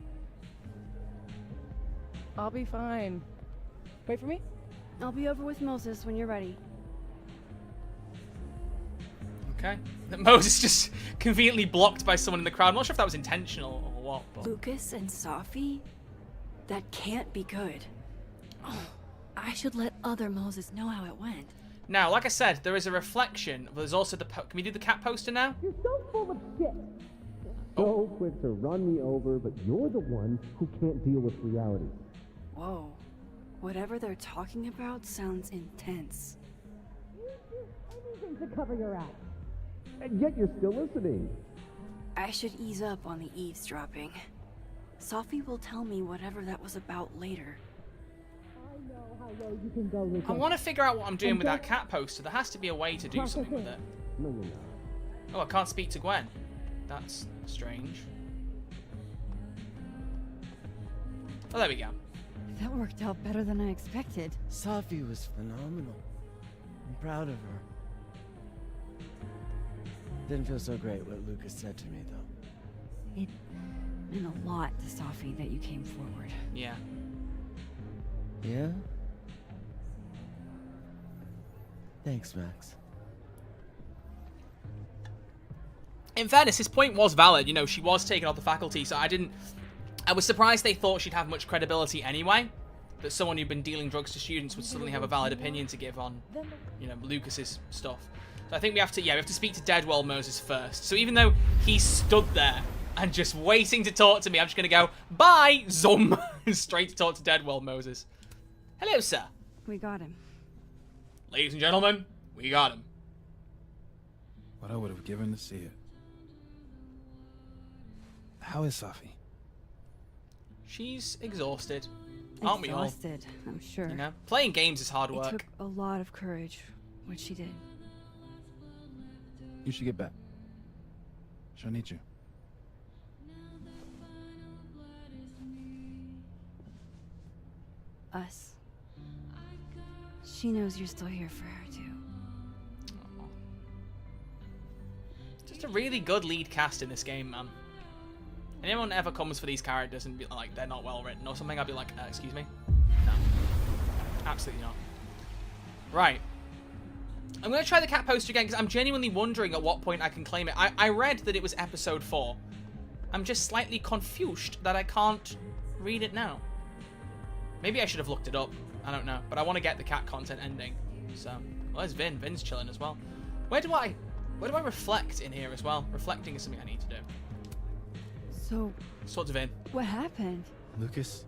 I'll be fine. Wait for me? I'll be over with Moses when you're ready. Okay. Moses just conveniently blocked by someone in the crowd. I'm not sure if that was intentional or what. But... Lucas and Safi? That can't be good. Oh, I should let other Moses know how it went. Now, like I said, there is a reflection. But there's also the... Can we do the cat poster now? You're so full of shit. So quick to run me over, but you're the one who can't deal with reality. Whoa. Whatever they're talking about sounds intense. You do anything to cover your ass. And yet you're still listening. I should ease up on the eavesdropping. Safi will tell me whatever that was about later. I know how low you can go with I want to figure out what I'm doing with that cat poster. There has to be a way to do something with it. No, you're not. Oh, I can't speak to Gwen. That's strange. Oh, there we go. That worked out better than I expected. Safi was phenomenal. I'm proud of her. Didn't feel so great what Lucas said to me, though. It meant a lot to Safi that you came forward. Yeah. Yeah? Thanks, Max. In fairness, his point was valid. You know, she was taken off the faculty, so I was surprised they thought she'd have much credibility anyway. That someone who'd been dealing drugs to students would suddenly have a valid opinion to give on, you know, Lucas's stuff. So I think we have to speak to Deadwell Moses first. So even though he stood there and just waiting to talk to me, I'm just going to go, bye, zoom, straight to talk to Deadwell Moses. Hello, sir. We got him. Ladies and gentlemen, we got him. What I would have given to see it. How is Safi? She's exhausted. Aren't we all? Exhausted, I'm sure. You know, playing games is hard It work. took a lot of courage, what she did. You should get back. She'll need you. Us. She knows you're still here for her, too. Just a really good lead cast in this game, man. Anyone ever comes for these characters and be like, they're not well written or something, I'd be like, excuse me? No. Absolutely not. Right. I'm going to try the cat poster again because I'm genuinely wondering at what point I can claim it. I read that it was episode 4. I'm just slightly confused that I can't read it now. Maybe I should have looked it up. I don't know. But I want to get the cat content ending. So, well, there's Vin. Vin's chilling as well. Where do I reflect in here as well? Reflecting is something I need to do. So, Sort of Vin. what happened? Lucas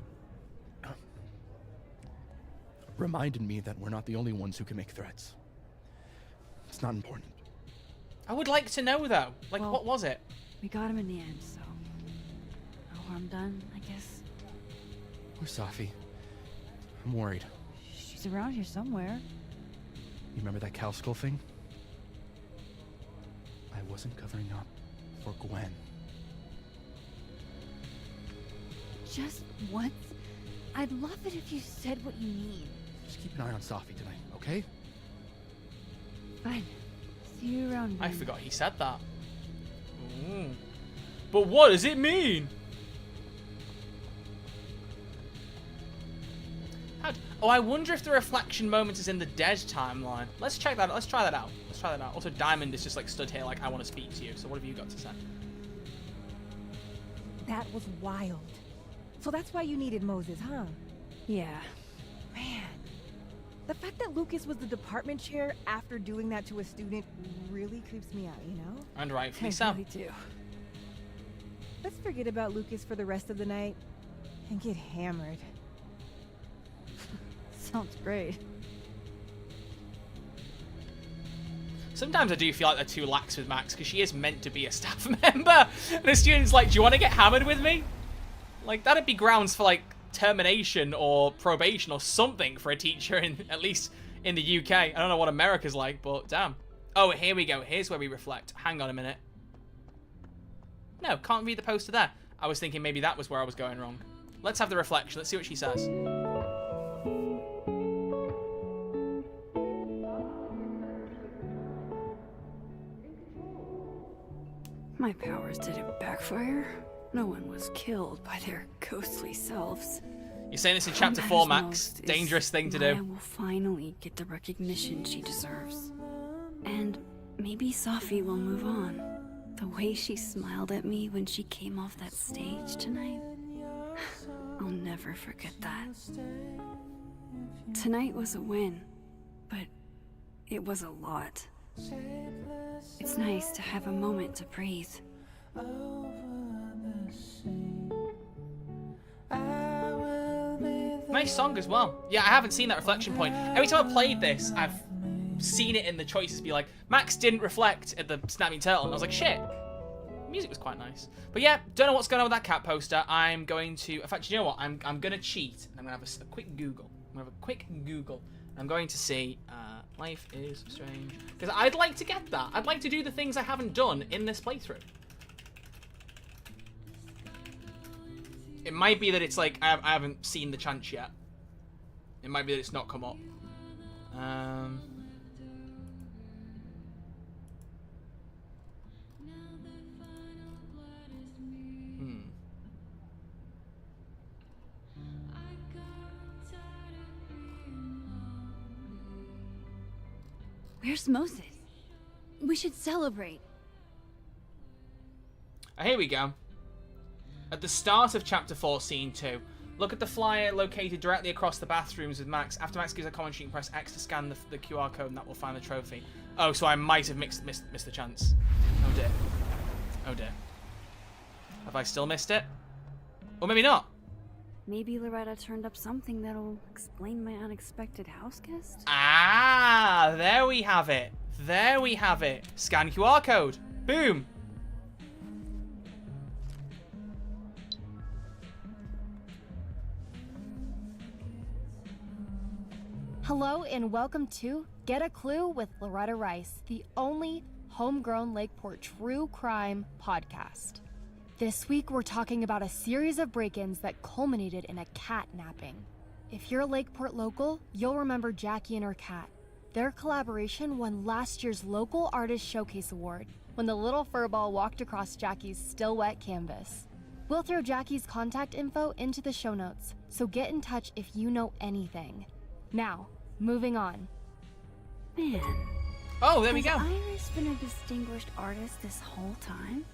reminded me that we're not the only ones who can make threats. It's not important. I would like to know, though. Like, Well, what was it? We got him in the end, so no harm done, I guess. Where's Safi? I'm worried. She's around here somewhere. You remember that cow skull thing? I wasn't covering up for Gwen. Just once? I'd love it if you said what you mean. Just keep an eye on Safi tonight, okay? Fine. See you around. I then. forgot he said that. Ooh. But what does it mean? Oh, I wonder if the reflection moment is in the dead timeline. Let's check that. Let's try that out. Let's try that out. Also, Diamond is just like stood here like, I want to speak to you. So what have you got to say? That was wild. So that's why you needed Moses, huh? Yeah. Man. The fact that Lucas was the department chair after doing that to a student really creeps me out, you know? And rightfully I so. really do. Let's forget about Lucas for the rest of the night and get hammered. Sounds great. Sometimes I do feel like they're too lax with Max because she is meant to be a staff member. And the student's like, do you want to get hammered with me? Like, that'd be grounds for, like, termination or probation or something for a teacher, at least in the UK. I don't know what America's like, but damn. Oh, here we go. Here's where we reflect. Hang on a minute. No, can't read the poster there. I was thinking maybe that was where I was going wrong. Let's have the reflection. Let's see what she says. My powers didn't backfire. No one was killed by their ghostly selves. You're saying this in What chapter 4, matters Max. most is Dangerous thing to Maya do. will finally get the recognition she deserves. And maybe Safi will move on. The way she smiled at me when she came off that stage tonight. I'll never forget that. Tonight was a win, but it was a lot. It's nice to have a moment to breathe. Nice song as well. Yeah, I haven't seen that reflection point. Every time I've played this, I've seen it in the choices be like, Max didn't reflect at the Snapping Turtle. And I was like, shit. The music was quite nice. But yeah, don't know what's going on with that cat poster. I'm going to... In fact, you know what? I'm going to cheat. I'm going to have a quick Google. I'm going to have a quick Google. I'm going to see... Life is Strange. Because I'd like to get that. I'd like to do the things I haven't done in this playthrough. It might be that it's like I haven't seen the chance yet. It might be that it's not come up. Where's Moses? We should celebrate. Here we go. At the start of Chapter 4, Scene 2, look at the flyer located directly across the bathrooms with Max. After Max gives a commentary, you can press X to scan the QR code and that will find the trophy. Oh, so I might have missed the chance. Oh dear. Oh dear. Have I still missed it? Or maybe not. Maybe Loretta turned up something that'll explain my unexpected house guest? Ah, there we have it. There we have it. Scan QR code. Boom. Hello and welcome to Get a Clue with Loretta Rice, the only homegrown Lakeport true crime podcast. This week we're talking about a series of break-ins that culminated in a cat napping. If you're a Lakeport local, you'll remember Jackie and her cat. Their collaboration won last year's Local Artist Showcase Award when the little furball walked across Jackie's still wet canvas. We'll throw Jackie's contact info into the show notes, so get in touch if you know anything. Now, moving on. Man. Oh, there we go. Has Iris been a distinguished artist this whole time?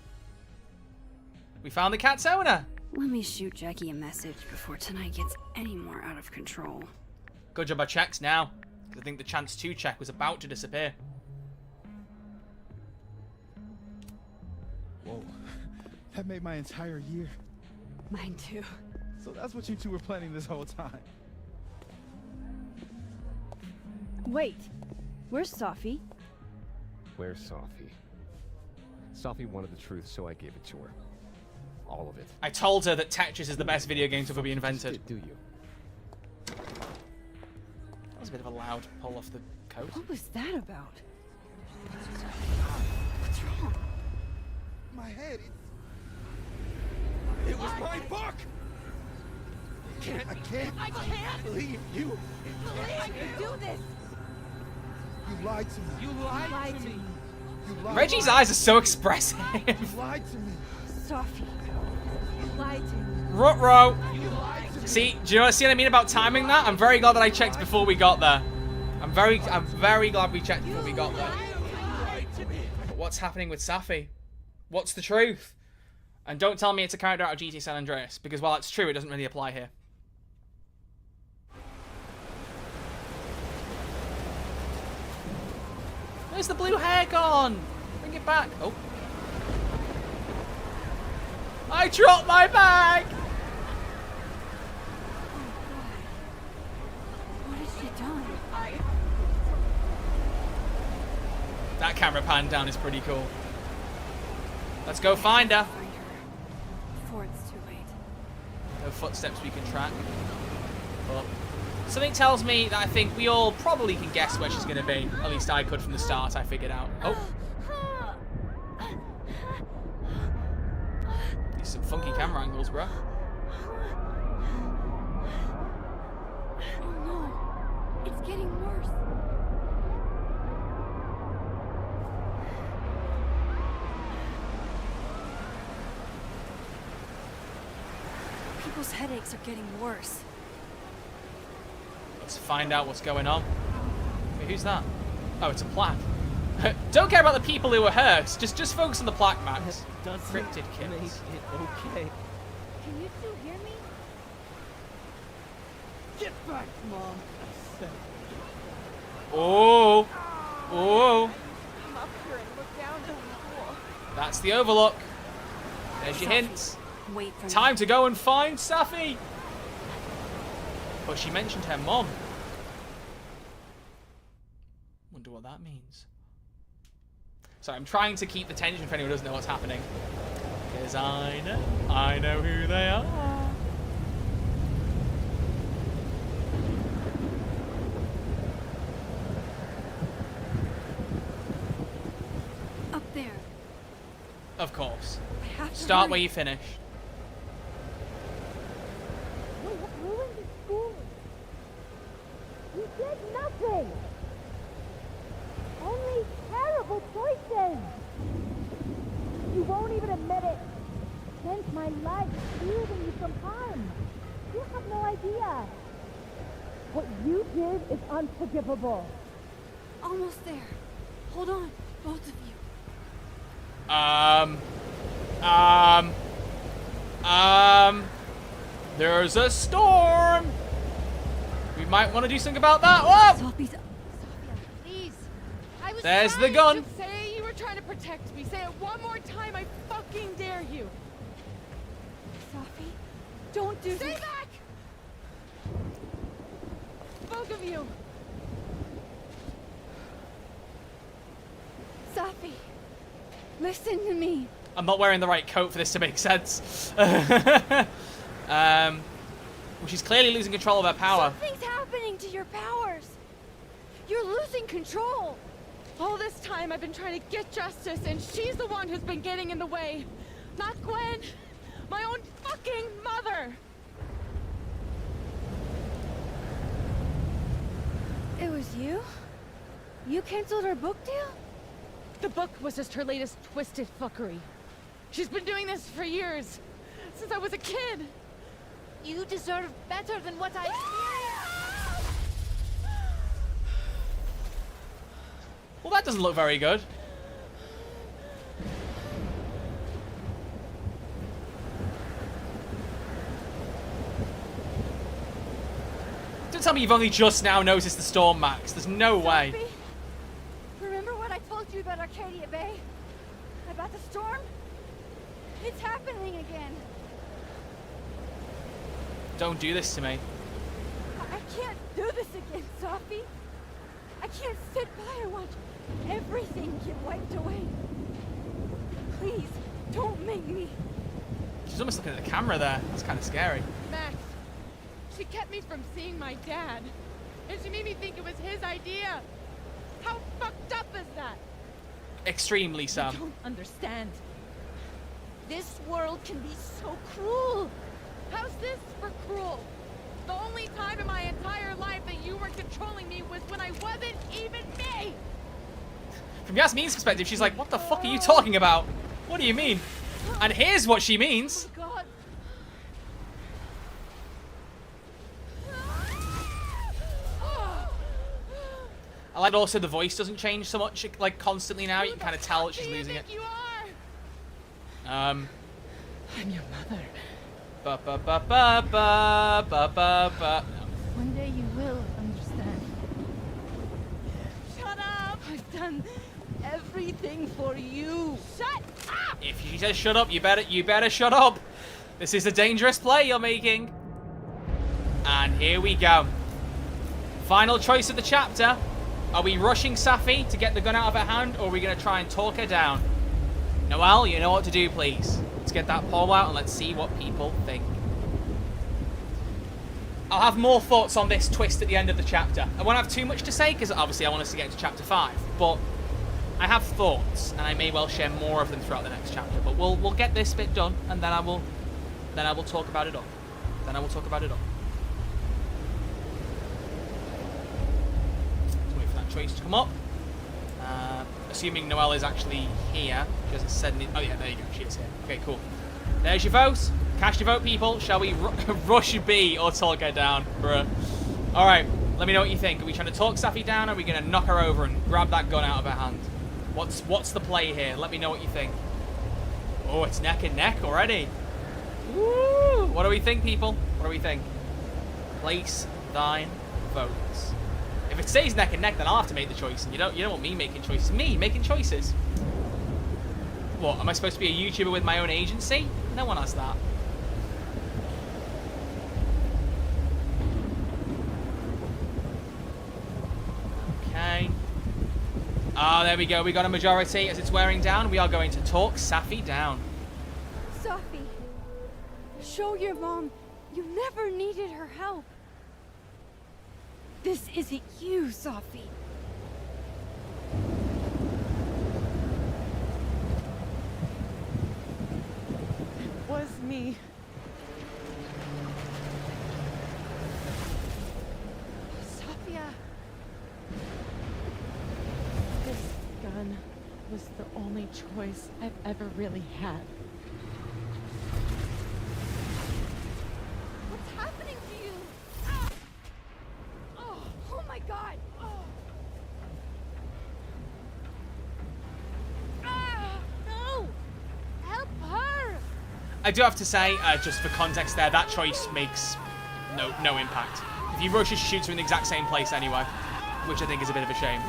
We found the cat's owner. Let me shoot Jackie a message before tonight gets any more out of control. Good job I checked now. I think the chance to check was about to disappear. Whoa. That made my entire year. Mine too. So that's what you two were planning this whole time. Wait, where's Safi? Where's Safi? Safi wanted the truth, so I gave it to her. All of it. I told her that Tetris is the best video game to ever be invented. Do you? That was a bit of a loud pull off the coat. What was that about? What's wrong? My head, it was my book! I can't believe you. I can do this! You lied to me. You lied to me. Reggie's eyes are so expressive. You lied to me. Safi, you lied to me. Ruh-roh. See, do you know what I mean about timing that? I'm very glad that I checked before we got there. I'm very glad we checked before we got there. But what's happening with Safi? What's the truth? And don't tell me it's a character out of GTA San Andreas, because while it's true, it doesn't really apply here. Where's the blue hair gone? Bring it back. Oh. I dropped my bag! What has she done? That camera pan down is pretty cool. Let's go find her. Before it's too late. No footsteps we can track. But something tells me that I think we all probably can guess where she's going to be. At least I could from the start, I figured out. Oh. These some funky camera angles, bro. Oh no. It's getting worse. People's headaches are getting worse. Let's find out what's going on. Wait, who's that? Oh, it's a plaque. Don't care about the people who were hurt. Just focus on the plaque, Max. Cryptid kills. Make it okay. Can you two hear me? Get back, Mom! I said. Oh. Oh. Come up here and look down at the pool. That's the overlook. There's your hints. Wait for Time to go and find Safi. But she mentioned her mom. Wonder what that means. Sorry, I'm trying to keep the tension for anyone who doesn't know what's happening. Because I know who they are. Up there. Of course. I have to Start hurry. where you finish. did nothing. Only terrible choices. You won't even admit it. Spent my life shielding you from harm. You have no idea. What you did is unforgivable. Almost there. Hold on, both of you. There's a storm. We might want to do something about that. Whoa! Sophie's... Please. I was There's the trying gun. to say you were trying to protect me. Say it one more time. I fucking dare you. Sophie, don't do Stay this. back! Both of you. Sophie, listen to me. I'm not wearing the right coat for this to make sense. Well, she's clearly losing control of her power. Something's happening to your powers. You're losing control. All this time I've been trying to get justice, and she's the one who's been getting in the way. Not Gwen. My own fucking mother. It was you? You canceled her book deal? The book was just her latest twisted fuckery. She's been doing this for years. Since I was a kid. You deserve better than what I experienced. Well, that doesn't look very good. Don't tell me you've only just now noticed the storm, Max. There's no way. Sophie, remember what I told you about Arcadia Bay? About the storm? It's happening again. Don't do this to me. I can't do this again, Sophie. I can't sit by and watch everything get wiped away. Please, don't make me. She's almost looking at the camera there. That's kind of scary. Max, she kept me from seeing my dad. And she made me think it was his idea. How fucked up is that? Extremely, Sam. You don't understand. This world can be so cruel. How's this for cruel? The only time in my entire life that you were controlling me was when I wasn't even me! From Yasmin's perspective, she's like, what the fuck are you talking about? What do you mean? And here's what she means. God. I like also the voice doesn't change so much, like constantly now. You can kind of tell that she's losing it. I'm your mother. Ba ba ba ba ba ba ba ba. One day you will understand. Shut up! I've done everything for you. Shut up! If she says shut up, you better shut up. This is a dangerous play you're making. And here we go. Final choice of the chapter. Are we rushing Safi to get the gun out of her hand, or are we going to try and talk her down? Noelle, you know what to do, please. Let's get that poll out and let's see what people think. I'll have more thoughts on this twist at the end of the chapter. I won't have too much to say, because obviously I want us to get into chapter 5. But I have thoughts, and I may well share more of them throughout the next chapter. But we'll get this bit done, and then I will talk about it all. Then I will talk about it all. Let's wait for that choice to come up. Assuming Noelle is actually here. She hasn't said anything. Oh yeah, there you go. She is here. Okay, cool. There's your vote. Cast your vote, people. Shall we rush B or talk her down? Bruh. Alright, let me know what you think. Are we trying to talk Safi down, or are we going to knock her over and grab that gun out of her hand? What's the play here? Let me know what you think. Oh, it's neck and neck already. Woo! What do we think, people? What do we think? Place thine votes. If it stays neck and neck, then I'll have to make the choice. And you don't want me making choices. Me making choices. What, am I supposed to be a YouTuber with my own agency? No one has that. Okay. Ah, there we go. We got a majority. As it's wearing down, we are going to talk Safi down. Sophie, show your mom you never needed her help. This isn't you, Sophie. It was me. Sophia. was the only choice I've ever really had. What's happening to you? Ah! Oh my god! No! Help her! I do have to say, just for context there, that choice makes no impact. If he rushes, shoots her in the exact same place anyway, which I think is a bit of a shame.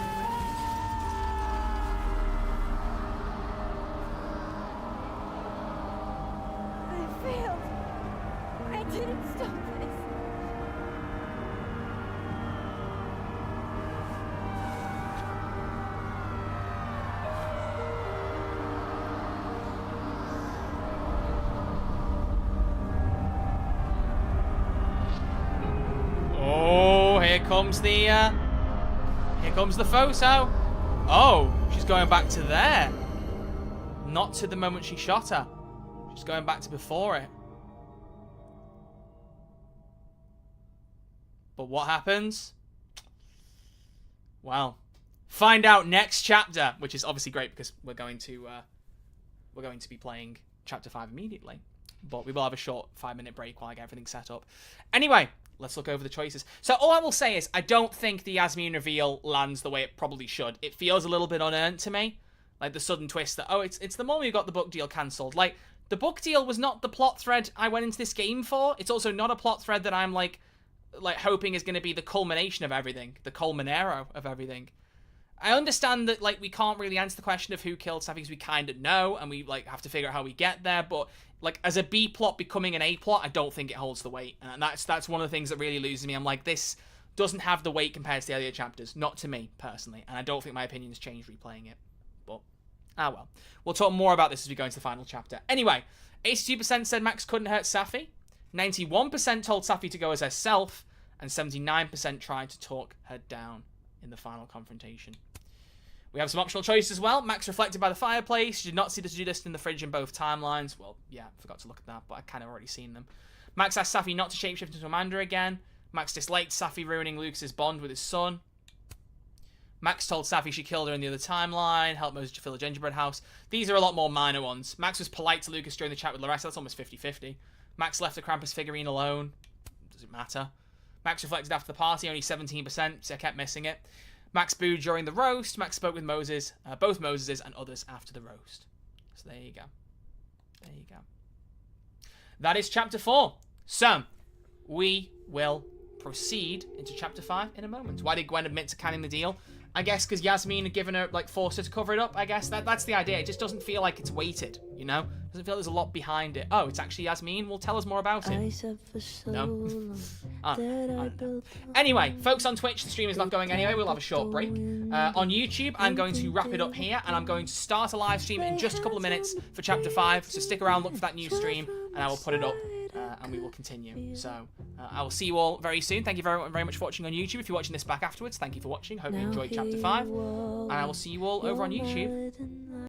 I failed. I didn't stop this. Oh, here comes the photo. Oh, she's going back to there. Not to the moment she shot her. She's going back to before it. But what happens? Well, find out next chapter, which is obviously great because we're going to be playing chapter 5 immediately. But we will have a short 5-minute break while I get everything set up. Anyway, let's look over the choices. So all I will say is I don't think the Yasmin reveal lands the way it probably should. It feels a little bit unearned to me. Like the sudden twist that, oh, it's the moment you got the book deal cancelled. Like, the book deal was not the plot thread I went into this game for. It's also not a plot thread that I'm, like hoping is going to be the culmination of everything. The culminero of everything. I understand that, like, we can't really answer the question of who killed Safi because we kind of know, and we, like, have to figure out how we get there, but, like, as a B plot becoming an A plot, I don't think it holds the weight. And that's one of the things that really loses me. I'm like, this doesn't have the weight compared to the earlier chapters. Not to me, personally. And I don't think my opinion's changed replaying it. But, well. We'll talk more about this as we go into the final chapter. Anyway, 82% said Max couldn't hurt Safi. 91% told Safi to go as herself. And 79% tried to talk her down in the final confrontation. We have some optional choices as well. Max reflected by the fireplace. She did not see the to-do list in the fridge in both timelines. Well, yeah, forgot to look at that, but I kind of already seen them. Max asked Safi not to shapeshift into Amanda again. Max disliked Safi ruining Lucas's bond with his son. Max told Safi she killed her in the other timeline, helped Moses to fill a gingerbread house. These are a lot more minor ones. Max was polite to Lucas during the chat with Larissa. That's almost 50-50. Max left the Krampus figurine alone. Doesn't matter. Max reflected after the party, only 17%, so I kept missing it. Max booed during the roast. Max spoke with Moses, both Moseses and others after the roast. So there you go. There you go. That is chapter 4. So, we will proceed into chapter 5 in a moment. Why did Gwen admit to canning the deal? I guess because Yasmin had given her, like, forced her to cover it up, I guess. That's the idea. It just doesn't feel like it's weighted, you know? It doesn't feel like there's a lot behind it. Oh, it's actually Yasmin? Well, tell us more about it. No? I don't know. Anyway, folks on Twitch, the stream is not going anywhere. We'll have a short break. On YouTube, I'm going to wrap it up here, and I'm going to start a live stream in just a couple of minutes for Chapter 5. So stick around, look for that new stream, and I will put it up. And we will continue. So, I will see you all very soon. Thank you very much for watching on YouTube. If you're watching this back afterwards, thank you for watching. Hope you enjoyed Chapter 5. And I will see you all over on YouTube